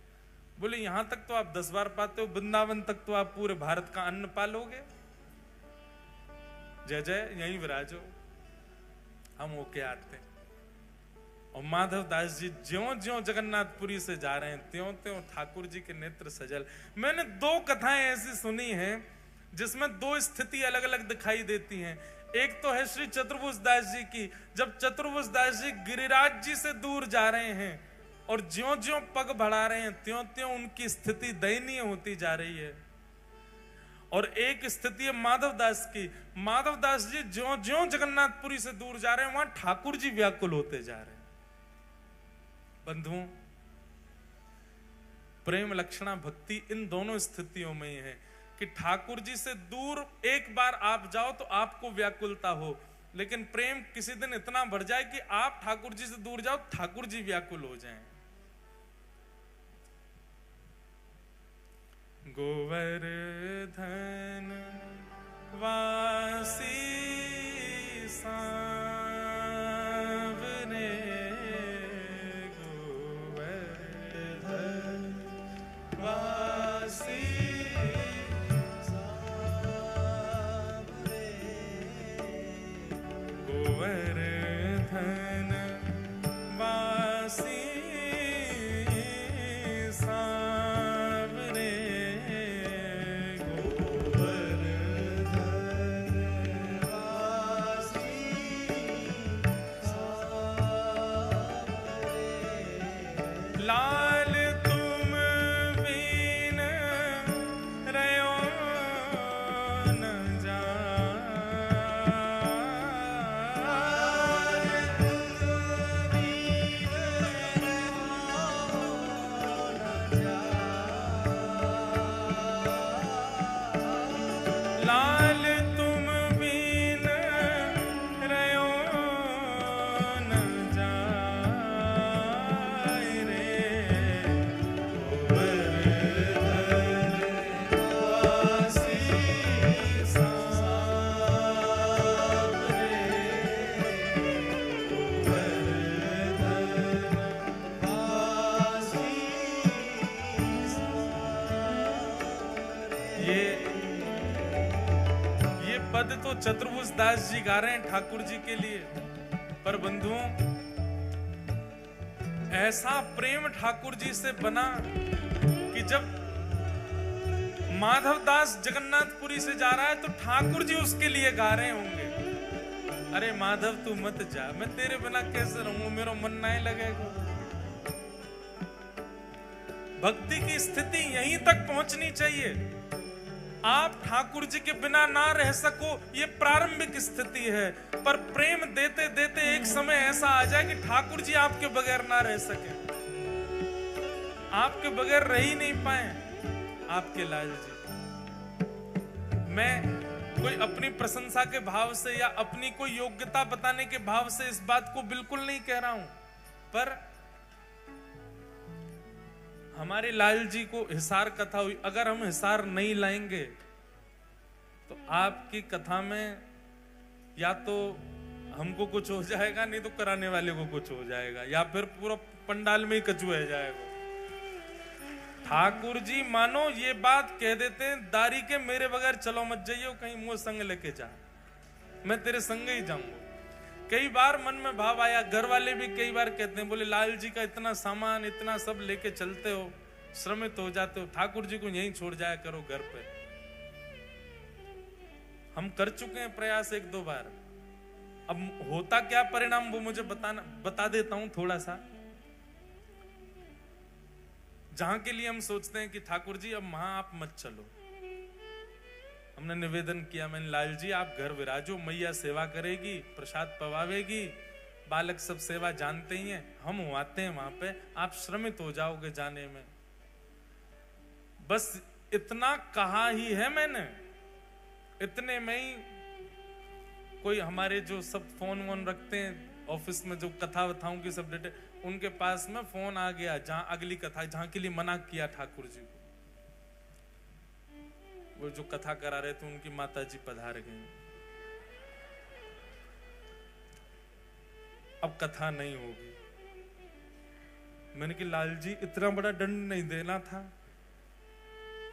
बोले यहां तक तो आप 10 बार पाते हो, वृंदावन तक तो आप पूरे भारत का अन्न पालोगे। जय जय, यहीं विराजो। हम होके आते हैं। और माधव दास जी ज्यों ज्यों जगन्नाथपुरी से जा रहे हैं त्यों त्यों ठाकुर जी के नेत्र सजल। मैंने 2 कथाएं ऐसी सुनी हैं जिसमें 2 स्थिति अलग अलग दिखाई देती हैं। एक तो है श्री चतुर्भुज दास जी की, जब चतुर्भुज दास जी गिरिराज जी से दूर जा रहे हैं और ज्यों ज्यों पग बढ़ा रहे हैं त्यों त्यों उनकी स्थिति दयनीय होती जा रही है। और एक स्थिति है माधव दास की। माधव दास जी ज्यों ज्यों जगन्नाथपुरी से दूर जा रहे हैं वहां ठाकुर जी व्याकुल होते जा रहे हैं। बंधुओं, प्रेम लक्षणा भक्ति इन दोनों स्थितियों में ही है कि ठाकुर जी से दूर एक बार आप जाओ तो आपको व्याकुलता हो, लेकिन प्रेम किसी दिन इतना बढ़ जाए कि आप ठाकुर जी से दूर जाओ ठाकुर जी व्याकुल हो जाएं। गोवर्धन वासी सांवरे, गोवर्धन वासी सांवरे, गोवर्धन वासी लाल तुम बिन रयो न लाल तुम बिन रयो न जाए रे, ये पद तो चतुर्भुज दास जी गा रहे हैं ठाकुर जी के लिए। पर बंधुओं, ऐसा प्रेम ठाकुर जी से बना कि जब माधव दास जगन्नाथपुरी से जा रहा है तो ठाकुर जी उसके लिए गा रहे होंगे, अरे माधव तू मत जा, मैं तेरे बिना कैसे रहूं, मेरा मन नहीं लगेगा। भक्ति की स्थिति यहीं तक पहुंचनी चाहिए। आप ठाकुर जी के बिना ना रह सको, ये प्रारंभिक स्थिति है, पर प्रेम देते देते एक समय ऐसा आ जाए कि ठाकुर जी आपके बगैर ना रह सके, आपके बगैर रह ही नहीं पाए आपके लाल जी। मैं कोई अपनी प्रशंसा के भाव से या अपनी कोई योग्यता बताने के भाव से इस बात को बिल्कुल नहीं कह रहा हूं, पर हमारे लाल जी को हिसार कथा हुई, अगर हम हिसार नहीं लाएंगे तो आपकी कथा में या तो हमको कुछ हो जाएगा, नहीं तो कराने वाले को कुछ हो जाएगा, या फिर पूरा पंडाल में ही कचू रह जाएगा। ठाकुर जी मानो ये बात कह देते हैं, दारी के मेरे बगैर चलो मत जाइयो, कहीं मुझे संग लेके जा, मैं तेरे संग ही जाऊंगा। कई बार मन में भाव आया, घर वाले भी कई बार कहते हैं, बोले लाल जी का इतना सामान इतना सब लेके चलते हो, श्रमित हो जाते हो, ठाकुर जी को यहीं छोड़ जाया करो घर पे। हम कर चुके हैं प्रयास 1-2 बार, अब होता क्या परिणाम वो मुझे बता देता हूं थोड़ा सा। जहां के लिए हम सोचते हैं कि ठाकुर जी अब वहां आप मत चलो, हमने निवेदन किया, मैंने लाल जी आप घर विराजो, मैया सेवा करेगी, प्रसाद पवावेगी, बालक सब सेवा जानते ही हैं, हम आते हैं वहां पे, आप श्रमित हो जाओगे जाने में। बस इतना कहा ही है मैंने। इतने में ही कोई हमारे जो सब फोन वोन रखते हैं ऑफिस में, जो कथा वथाओं की सब डेटे, उनके पास में फोन आ गया जहां अगली कथा, जहां के लिए मना किया ठाकुर जी को, वो जो कथा करा रहे थे उनकी माता जी पधार गई, अब कथा नहीं होगी। मैंने कि लाल जी इतना बड़ा दंड नहीं देना था।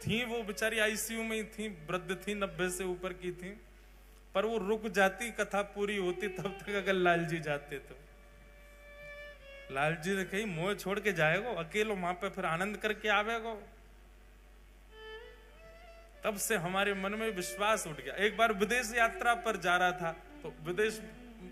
थी वो बेचारी आईसीयू में ही थी, वृद्ध थी, 90 से ऊपर की थी, पर वो रुक जाती, कथा पूरी होती तब तक, अगर लाल जी जाते तो। लाल जी ने कही मोह छोड़ के जाएगो अकेलो वहां पे, फिर आनंद करके आवेगो। तब से हमारे मन में विश्वास उठ गया। एक बार विदेश यात्रा पर जा रहा था, तो विदेश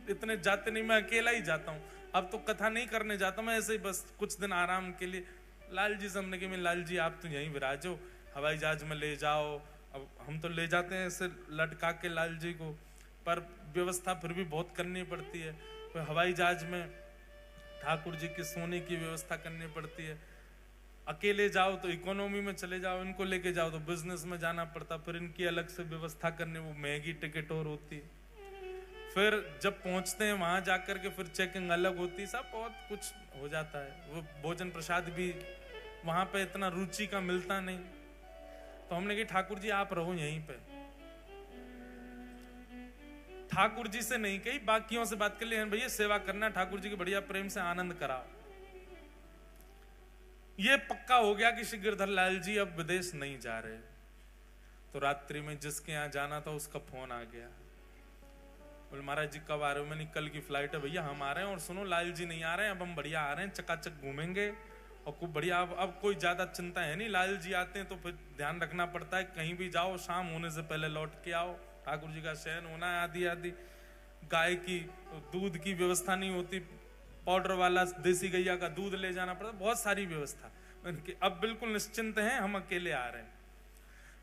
इतने जाते नहीं, मैं अकेला ही जाता हूँ। अब तो कथा नहीं करने जाता मैं, ऐसे ही बस कुछ दिन आराम के लिए। लाल जी से हमने कहा लाल जी आप तो यहीं विराजो, हवाई जहाज में ले जाओ। अब हम तो ले जाते हैं ऐसे लटका के लाल जी को, पर व्यवस्था फिर भी बहुत करनी पड़ती है। तो हवाई जहाज में ठाकुर जी के सोने की व्यवस्था करनी पड़ती है। अकेले जाओ तो इकोनॉमी में चले जाओ, इनको लेके जाओ तो बिजनेस में जाना पड़ता, फिर इनकी अलग से व्यवस्था करनी, वो महंगी टिकट और होती है। फिर जब पहुंचते हैं वहां जाकर के फिर चेकिंग अलग होती है, सब बहुत कुछ हो जाता है। वो भोजन प्रसाद भी वहां पे इतना रुचि का मिलता नहीं। तो हमने कहा ठाकुर जी आप रहो यहीं पे। ठाकुर जी से नहीं कही, बाकियों से बात कर ली, भैया सेवा करना, ठाकुर जी के बढ़िया प्रेम से आनंद कराओ। ये पक्का हो गया कि श्री गिरधर लाल जी अब विदेश नहीं जा रहे। तो रात्रि में जिसके यहाँ जाना था उसका फोन आ गया, बोले महाराज जी कब आ रहे हो? मैंने कल की फ्लाइट है भैया, हम आ रहे हैं, और सुनो लाल जी नहीं आ रहे हैं, अब हम बढ़िया आ रहे हैं, चकाचक घूमेंगे और खूब बढ़िया। अब कोई ज्यादा चिंता है नहीं, लाल जी आते हैं तो फिर ध्यान रखना पड़ता है, कहीं भी जाओ शाम होने से पहले लौट के आओ, ठाकुर जी का शयन होना है, आदि आदि। गाय की दूध की व्यवस्था नहीं होती, पाउडर वाला देसी गैया का दूध ले जाना पड़ता, बहुत सारी व्यवस्था। अब बिल्कुल निश्चिंत हैं, हम अकेले आ रहे हैं।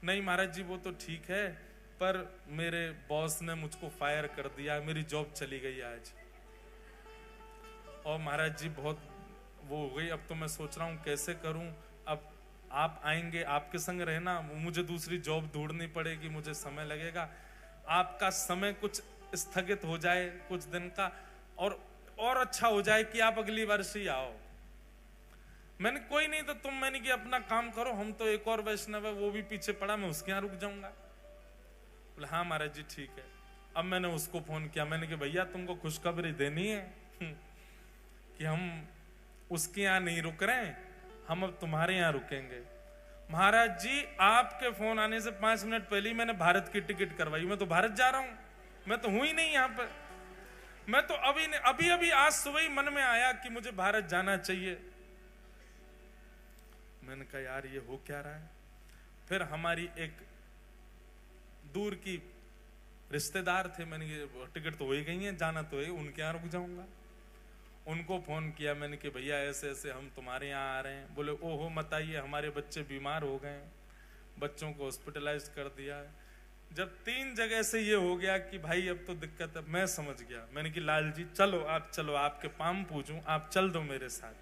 नहीं महाराज जी वो तो ठीक है, पर मेरे बॉस ने मुझको फायर कर दिया, मेरी जॉब चली गई आज, और महाराज जी बहुत वो हो गई, अब तो मैं सोच रहा हूँ कैसे करूं। अब आप आएंगे, आपके संग रहना, मुझे दूसरी जॉब ढूंढनी पड़ेगी, मुझे समय लगेगा, आपका समय कुछ स्थगित हो जाए कुछ दिन का, और अच्छा हो जाए कि आप अगली वर्ष ही आओ। मैंने कोई नहीं तो तुम, मैंने कि अपना काम करो, हम तो एक और वैष्णव है वो भी पीछे पड़ा, मैं उसके यहाँ रुक जाऊंगा। बोले हाँ महाराज जी ठीक है। अब मैंने उसको फोन किया, मैंने कि भैया तुमको खुशखबरी देनी है कि हम उसके यहाँ नहीं रुक रहे हैं, हम अब तुम्हारे यहाँ रुकेंगे। महाराज जी आपके फोन आने से 5 मिनट पहले ही मैंने भारत की टिकट करवाई, मैं तो भारत जा रहा हूं, मैं तो हूं ही नहीं यहाँ पर। मैं तो अभी आज सुबह ही मन में आया कि मुझे भारत जाना चाहिए। मैंने कहा यार ये हो क्या रहा है। फिर हमारी एक दूर की रिश्तेदार थे, मैंने टिकट तो हो ही गई है, जाना तो है, उनके यहाँ रुक जाऊंगा। उनको फोन किया मैंने कि भैया ऐसे ऐसे हम तुम्हारे यहाँ आ रहे हैं। बोले ओहो मत आइए, हमारे बच्चे बीमार हो गए, बच्चों को हॉस्पिटलाइज कर दिया है। जब 3 जगह से ये हो गया कि भाई अब तो दिक्कत है, मैं समझ गया। मैंने कि लाल जी चलो, आप चलो, आपके पाम पूजूं, आप चल दो मेरे साथ,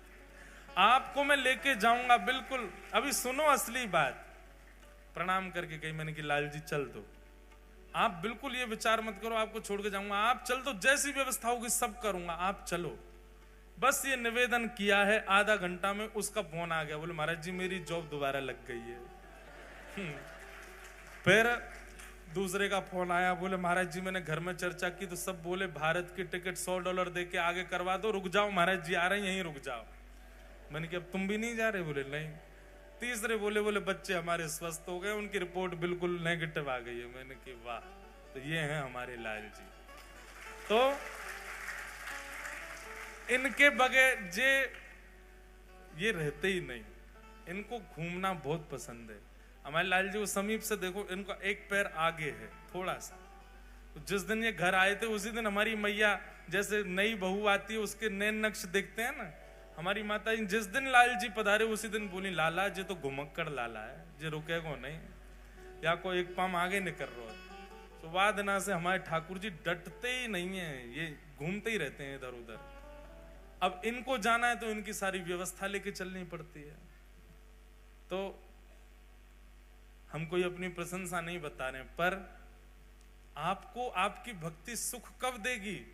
आपको मैं लेके जाऊंगा बिल्कुल। अभी सुनो असली बात। प्रणाम करके कही मैंने कि लाल जी चल दो, आप बिल्कुल ये विचार मत करो आपको छोड़ के जाऊंगा, आप चल दो, जैसी व्यवस्था होगी सब करूंगा, आप चलो। बस ये निवेदन किया है, आधा घंटा में उसका फोन आ गया, बोले महाराज जी मेरी जॉब दोबारा लग गई है। फिर दूसरे का फोन आया, बोले महाराज जी मैंने घर में चर्चा की तो सब बोले भारत की टिकट $100 दे के आगे करवा दो, रुक जाओ महाराज जी आ रहे हैं, यहीं रुक जाओ। मैंने कहा अब तुम भी नहीं जा रहे? बोले नहीं। तीसरे बोले बच्चे हमारे स्वस्थ हो गए, उनकी रिपोर्ट बिल्कुल नेगेटिव आ गई है। मैंने कहा वाह, तो ये हैं हमारे लाल जी। तो इनके बगैर ये रहते ही नहीं, इनको घूमना बहुत पसंद है। हमारे लाल जी को समीप से देखो, इनका एक पैर आगे है थोड़ा सा, जिस दिन ये घर आए थे उसी दिन हमारी मैया, जैसे नई बहू आती है उसके नैन नक्श देखते हैं ना, हमारी माता जी जिस दिन लाल जी पधारे उसी दिन बोली, लाला जी तो घुमक्कड़ लाला है, जे रुकेगो नहीं, या को एक पाम आगे निकल रहा है। तो वादना से हमारे ठाकुर जी डटते ही नहीं है, ये घूमते ही रहते हैं इधर उधर। अब इनको जाना है तो इनकी सारी व्यवस्था लेके चलनी पड़ती है। तो हम कोई अपनी प्रशंसा नहीं बता रहे, पर आपको आपकी भक्ति सुख कब देगी?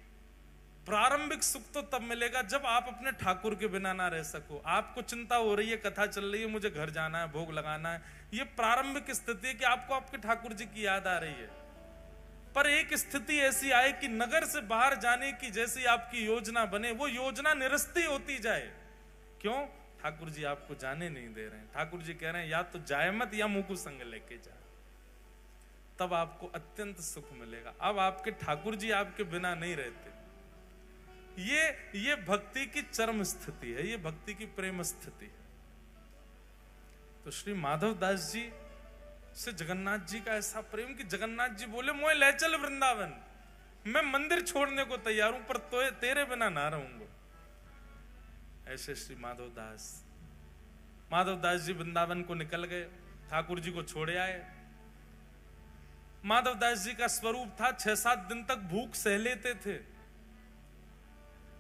प्रारंभिक सुख तो तब मिलेगा जब आप अपने ठाकुर के बिना ना रह सको। आपको चिंता हो रही है, कथा चल रही है, मुझे घर जाना है, भोग लगाना है, ये प्रारंभिक स्थिति है कि आपको आपके ठाकुर जी की याद आ रही है। पर एक स्थिति ऐसी आए कि नगर से बाहर जाने की जैसी आपकी योजना बने, वो योजना निरस्ती होती जाए। क्यों? ठाकुर जी आपको जाने नहीं दे रहे हैं। ठाकुर जी कह रहे हैं या तो जाए मत या मुंह को संग लेके जा, तब आपको अत्यंत सुख मिलेगा। अब आपके ठाकुर जी आपके बिना नहीं रहते। ये भक्ति की चरम स्थिति है, ये भक्ति की प्रेम स्थिति है। तो श्री माधव दास जी से जगन्नाथ जी का ऐसा प्रेम कि जगन्नाथ जी बोले, मोए ले चल वृंदावन, मैं मंदिर छोड़ने को तैयार हूं, पर तो तेरे बिना ना रहूंगा। ऐसे श्री माधव दास जी वृंदावन को निकल गए, ठाकुर जी को छोड़े आए। माधव दास जी का स्वरूप था 6-7 दिन तक भूख सह लेते थे,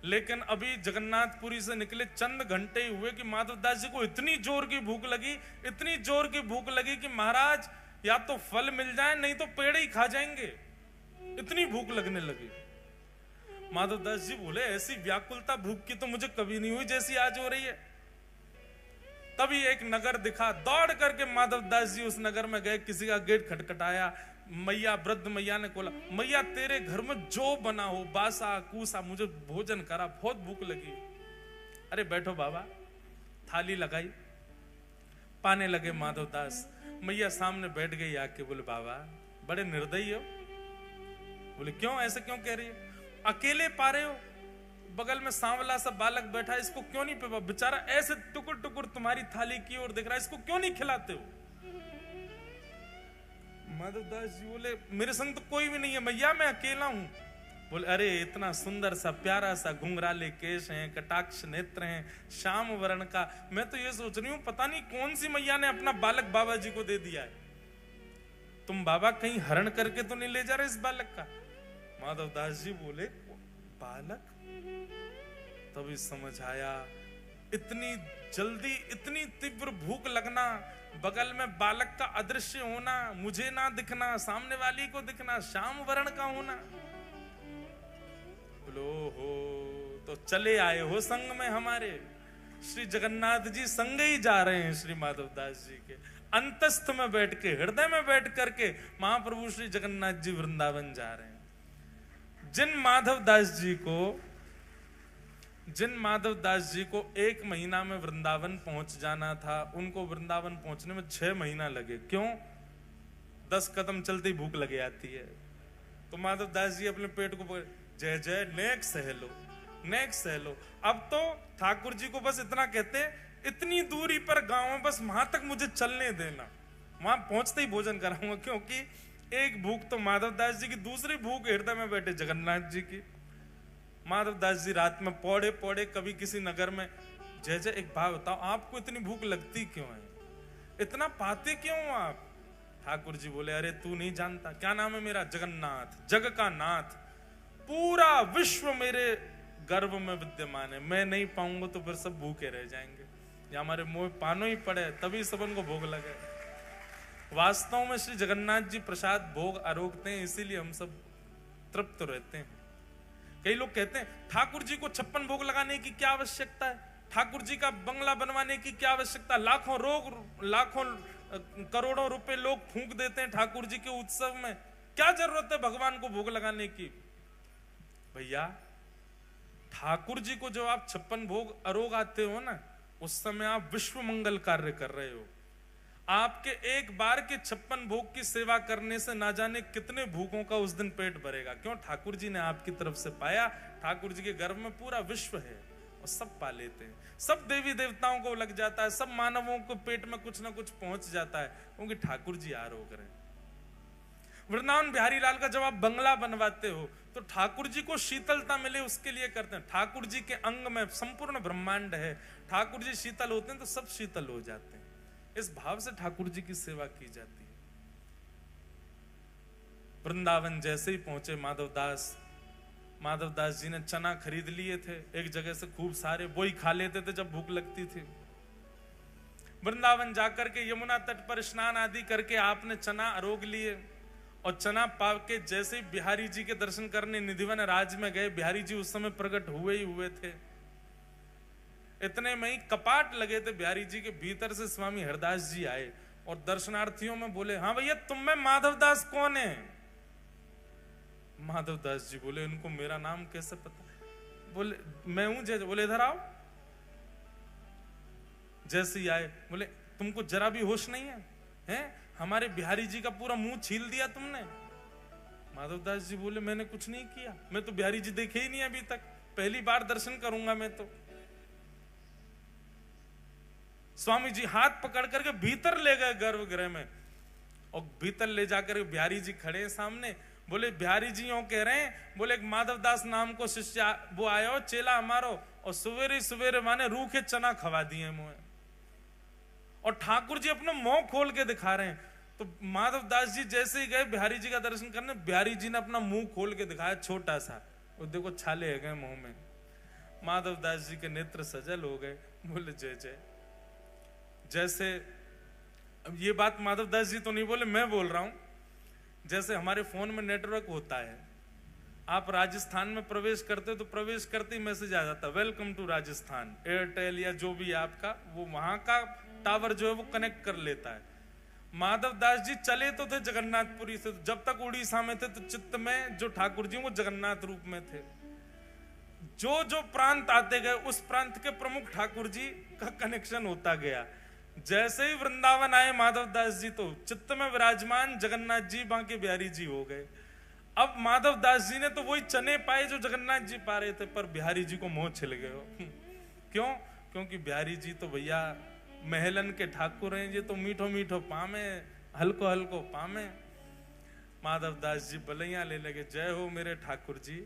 लेकिन अभी जगन्नाथपुरी से निकले चंद घंटे ही हुए कि माधव दास जी को इतनी जोर की भूख लगी, इतनी जोर की भूख लगी कि महाराज या तो फल मिल जाए नहीं तो पेड़ ही खा जाएंगे, इतनी भूख लगने लगी। माधव दास जी बोले, ऐसी व्याकुलता भूख की तो मुझे कभी नहीं हुई जैसी आज हो रही है। तभी एक नगर दिखा, दौड़ करके माधव दास जी उस नगर में गए, किसी का गेट खटखटाया। मैया, वृद्ध मैया ने बोला, मैया तेरे घर में जो बना हो, बासा कूसा, मुझे भोजन करा, बहुत भूख लगी। अरे बैठो बाबा। थाली लगाई, पाने लगे माधव दास। मैया सामने बैठ गई आके, बोले बाबा बड़े निर्दयी हो। बोले क्यों, ऐसे क्यों कह रही है? अकेले पा रहे हो, बगल में सांवला सा बालक बैठा है, इसको क्यों नहीं पे, बेचारा ऐसे टुकुर टुकुर तुम्हारी थाली की ओर दिख रहा है, इसको क्यों नहीं खिलाते हो? माधव दास जी बोले, मेरे संग तो कोई भी नहीं है मैया, मैं अकेला हूं। बोले अरे इतना सुंदर सा प्यारा सा घुंघराले केश हैं, कटाक्ष नेत्र हैं, श्याम वर्ण का, मैं तो ये सोच रही हूं पता नहीं कौन सी मैया ने अपना बालक बाबा जी को दे दिया है। तुम बाबा कहीं हरण करके तो नहीं ले जा रहे इस बालक का? माधव दास जी बोले बालक? तभी समझ आया, इतनी जल्दी इतनी तीव्र भूख लगना, बगल में बालक का अदृश्य होना, मुझे ना दिखना, सामने वाली को दिखना, श्याम वर्ण का होना। बोलो हो, तो चले आए हो संग में हमारे। श्री जगन्नाथ जी संग ही जा रहे हैं श्री माधव दास जी के। अंतस्थ में बैठ के, हृदय में बैठ करके महाप्रभु श्री जगन्नाथ जी वृंदावन जा रहे हैं। जिन माधव दास जी को 1 महीना में वृंदावन पहुंच जाना था, उनको वृंदावन पहुंचने में 6 महीना लगे। क्यों? 10 कदम चलते ही भूख लगे आती है। तो माधव दास जी अपने पेट को जय जय नेक सह लो। अब तो ठाकुर जी को बस इतना कहते, इतनी दूरी पर गांव है, बस वहां तक मुझे चलने देना, वहां पहुंचते ही भोजन कराऊंगा। क्योंकि एक भूख तो माधव दास जी की, दूसरी भूख हृदय में बैठे जगन्नाथ जी की। माधव दास जी रात में पौड़े पौड़े कभी किसी नगर में, जय जय एक बात बताओ, आपको इतनी भूख लगती क्यों है, इतना पाते क्यों आप? ठाकुर जी बोले, अरे तू नहीं जानता, क्या नाम है मेरा? जगन्नाथ, जग का नाथ, पूरा विश्व मेरे गर्भ में विद्यमान है। मैं नहीं पाऊंगा तो फिर सब भूखे रह जाएंगे, या हमारे मुंह पानो ही पड़े तभी सबन को भोग लगे। वास्तव में श्री जगन्नाथ जी प्रसाद भोग आरोगते हैं, इसीलिए हम सब तृप्त रहते हैं। कई लोग कहते हैं ठाकुर जी को 56 भोग लगाने की क्या आवश्यकता है, ठाकुर जी का बंगला बनवाने की क्या आवश्यकता, लाखों करोड़ों रुपए लोग फूंक देते हैं ठाकुर जी के उत्सव में, क्या जरूरत है भगवान को भोग लगाने की? भैया ठाकुर जी को जो आप 56 भोग अरोग आते हो ना, उस समय आप विश्व मंगल कार्य कर रहे हो। आपके एक बार के 56 भोग की सेवा करने से ना जाने कितने भूखों का उस दिन पेट भरेगा। क्यों? ठाकुर जी ने आपकी तरफ से पाया। ठाकुर जी के गर्भ में पूरा विश्व है और सब पा लेते हैं, सब देवी देवताओं को लग जाता है, सब मानवों को पेट में कुछ ना कुछ पहुंच जाता है, क्योंकि ठाकुर जी आरोग रहे हैं। वृंदावन बिहारी लाल का जब आप बंगला बनवाते हो तो ठाकुर जी को शीतलता मिले उसके लिए करते हैं। ठाकुर जी के अंग में संपूर्ण ब्रह्मांड है, ठाकुर जी शीतल होते हैं तो सब शीतल हो जाते हैं। इस भाव से ठाकुर जी की सेवा की जाती है। वृंदावन जैसे ही पहुंचे माधव दास जी ने चना खरीद लिए थे एक जगह से खूब सारे, वही खा लेते थे जब भूख लगती थी। वृंदावन जाकर के यमुना तट पर स्नान आदि करके आपने चना अरोग लिए और चना पाव के जैसे ही बिहारी जी के दर्शन करने निधिवन राज में गए, बिहारी जी उस समय प्रकट हुए ही हुए थे। इतने में ही कपाट लगे थे बिहारी जी के भीतर से स्वामी हरदास जी आए और दर्शनार्थियों में बोले, हाँ भैया तुम में माधवदास कौन है? माधवदास जी बोले, इनको मेरा नाम कैसे पता? बोले मैं हूं जैसे। बोले इधर आओ। जैसे ही आए बोले, तुमको जरा भी होश नहीं है, हैं? हमारे बिहारी जी का पूरा मुंह छील दिया तुमने। माधवदास जी बोले, मैंने कुछ नहीं किया, मैं तो बिहारी जी देखे ही नहीं अभी तक, पहली बार दर्शन करूंगा मैं तो। स्वामी जी हाथ पकड़ करके भीतर ले गए गर्भगृह में और भीतर ले जाकर बिहारी जी खड़े हैं सामने। बोले बिहारी जी यूं कह रहे हैं, बोले एक माधवदास नाम को शिष्य वो आयो चेला हमारो और सवेरे सवेरे माने रूखे चना खवा दिए मुंह। और ठाकुर जी अपना मुंह खोल के दिखा रहे हैं। तो माधवदास जी जैसे ही गए बिहारी जी का दर्शन करने, बिहारी जी ने अपना मुंह खोल के दिखाया छोटा सा, वो देखो छाले है गए मुंह में। माधवदास जी के नेत्र सजल हो गए। बोले जय जय। जैसे अब ये बात माधवदास जी तो नहीं बोले, मैं बोल रहा हूं। जैसे हमारे फोन में नेटवर्क होता है, आप राजस्थान में प्रवेश करते हो तो प्रवेश करते ही मैसेज आ जाता है, वेलकम टू राजस्थान। एयरटेल या जो भी आपका, वो वहां का टावर जो है वो कनेक्ट कर लेता है। माधवदास जी चले तो थे जगन्नाथपुरी से, जब तक उड़ीसा में थे तो चित्त में जो ठाकुर जी वो जगन्नाथ रूप में थे। जो जो प्रांत आते गए उस प्रांत के प्रमुख ठाकुर जी का कनेक्शन होता गया। जैसे ही वृंदावन आए माधवदास जी तो चित्त में विराजमान जगन्नाथ जी बांके बिहारी जी हो गए। अब माधवदास जी ने तो वही चने पाए जो जगन्नाथ जी पा रहे थे, पर बिहारी जी को मोह छिल गए हो। क्यों? क्योंकि बिहारी जी तो भैया महलन के ठाकुर हैं, ये तो मीठो मीठो पामे, हल्को हल्को पामे। माधवदास जी बलैया ले लगे, जय हो मेरे ठाकुर जी,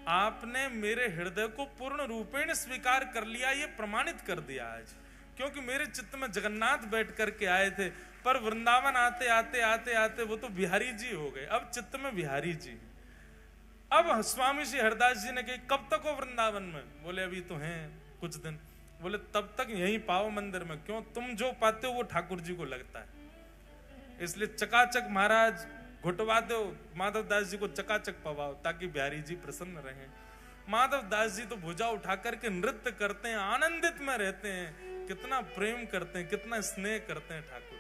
आपने मेरे हृदय को पूर्ण रूपेण स्वीकार कर लिया, ये प्रमाणित कर दिया आज। क्योंकि मेरे चित्त में जगन्नाथ बैठ करके आए थे, पर वृंदावन आते आते आते आते वो तो बिहारी जी हो गए, अब चित्त में बिहारी जी। अब स्वामी श्री हरदास जी ने कही, कब तक हो वृंदावन में? बोले अभी तो हैं कुछ दिन। बोले तब तक यहीं पाओ मंदिर में। क्यों? तुम जो पाते हो वो ठाकुर जी को लगता है, इसलिए चकाचक महाराज घुटवा दो, माधवदास जी को चकाचक पवाओ ताकि बिहारी जी प्रसन्न रहें। माधवदास जी तो भुजा उठा करके नृत्य करते हैं, आनंदित में रहते हैं, कितना प्रेम करते हैं, कितना स्नेह करते हैं ठाकुर।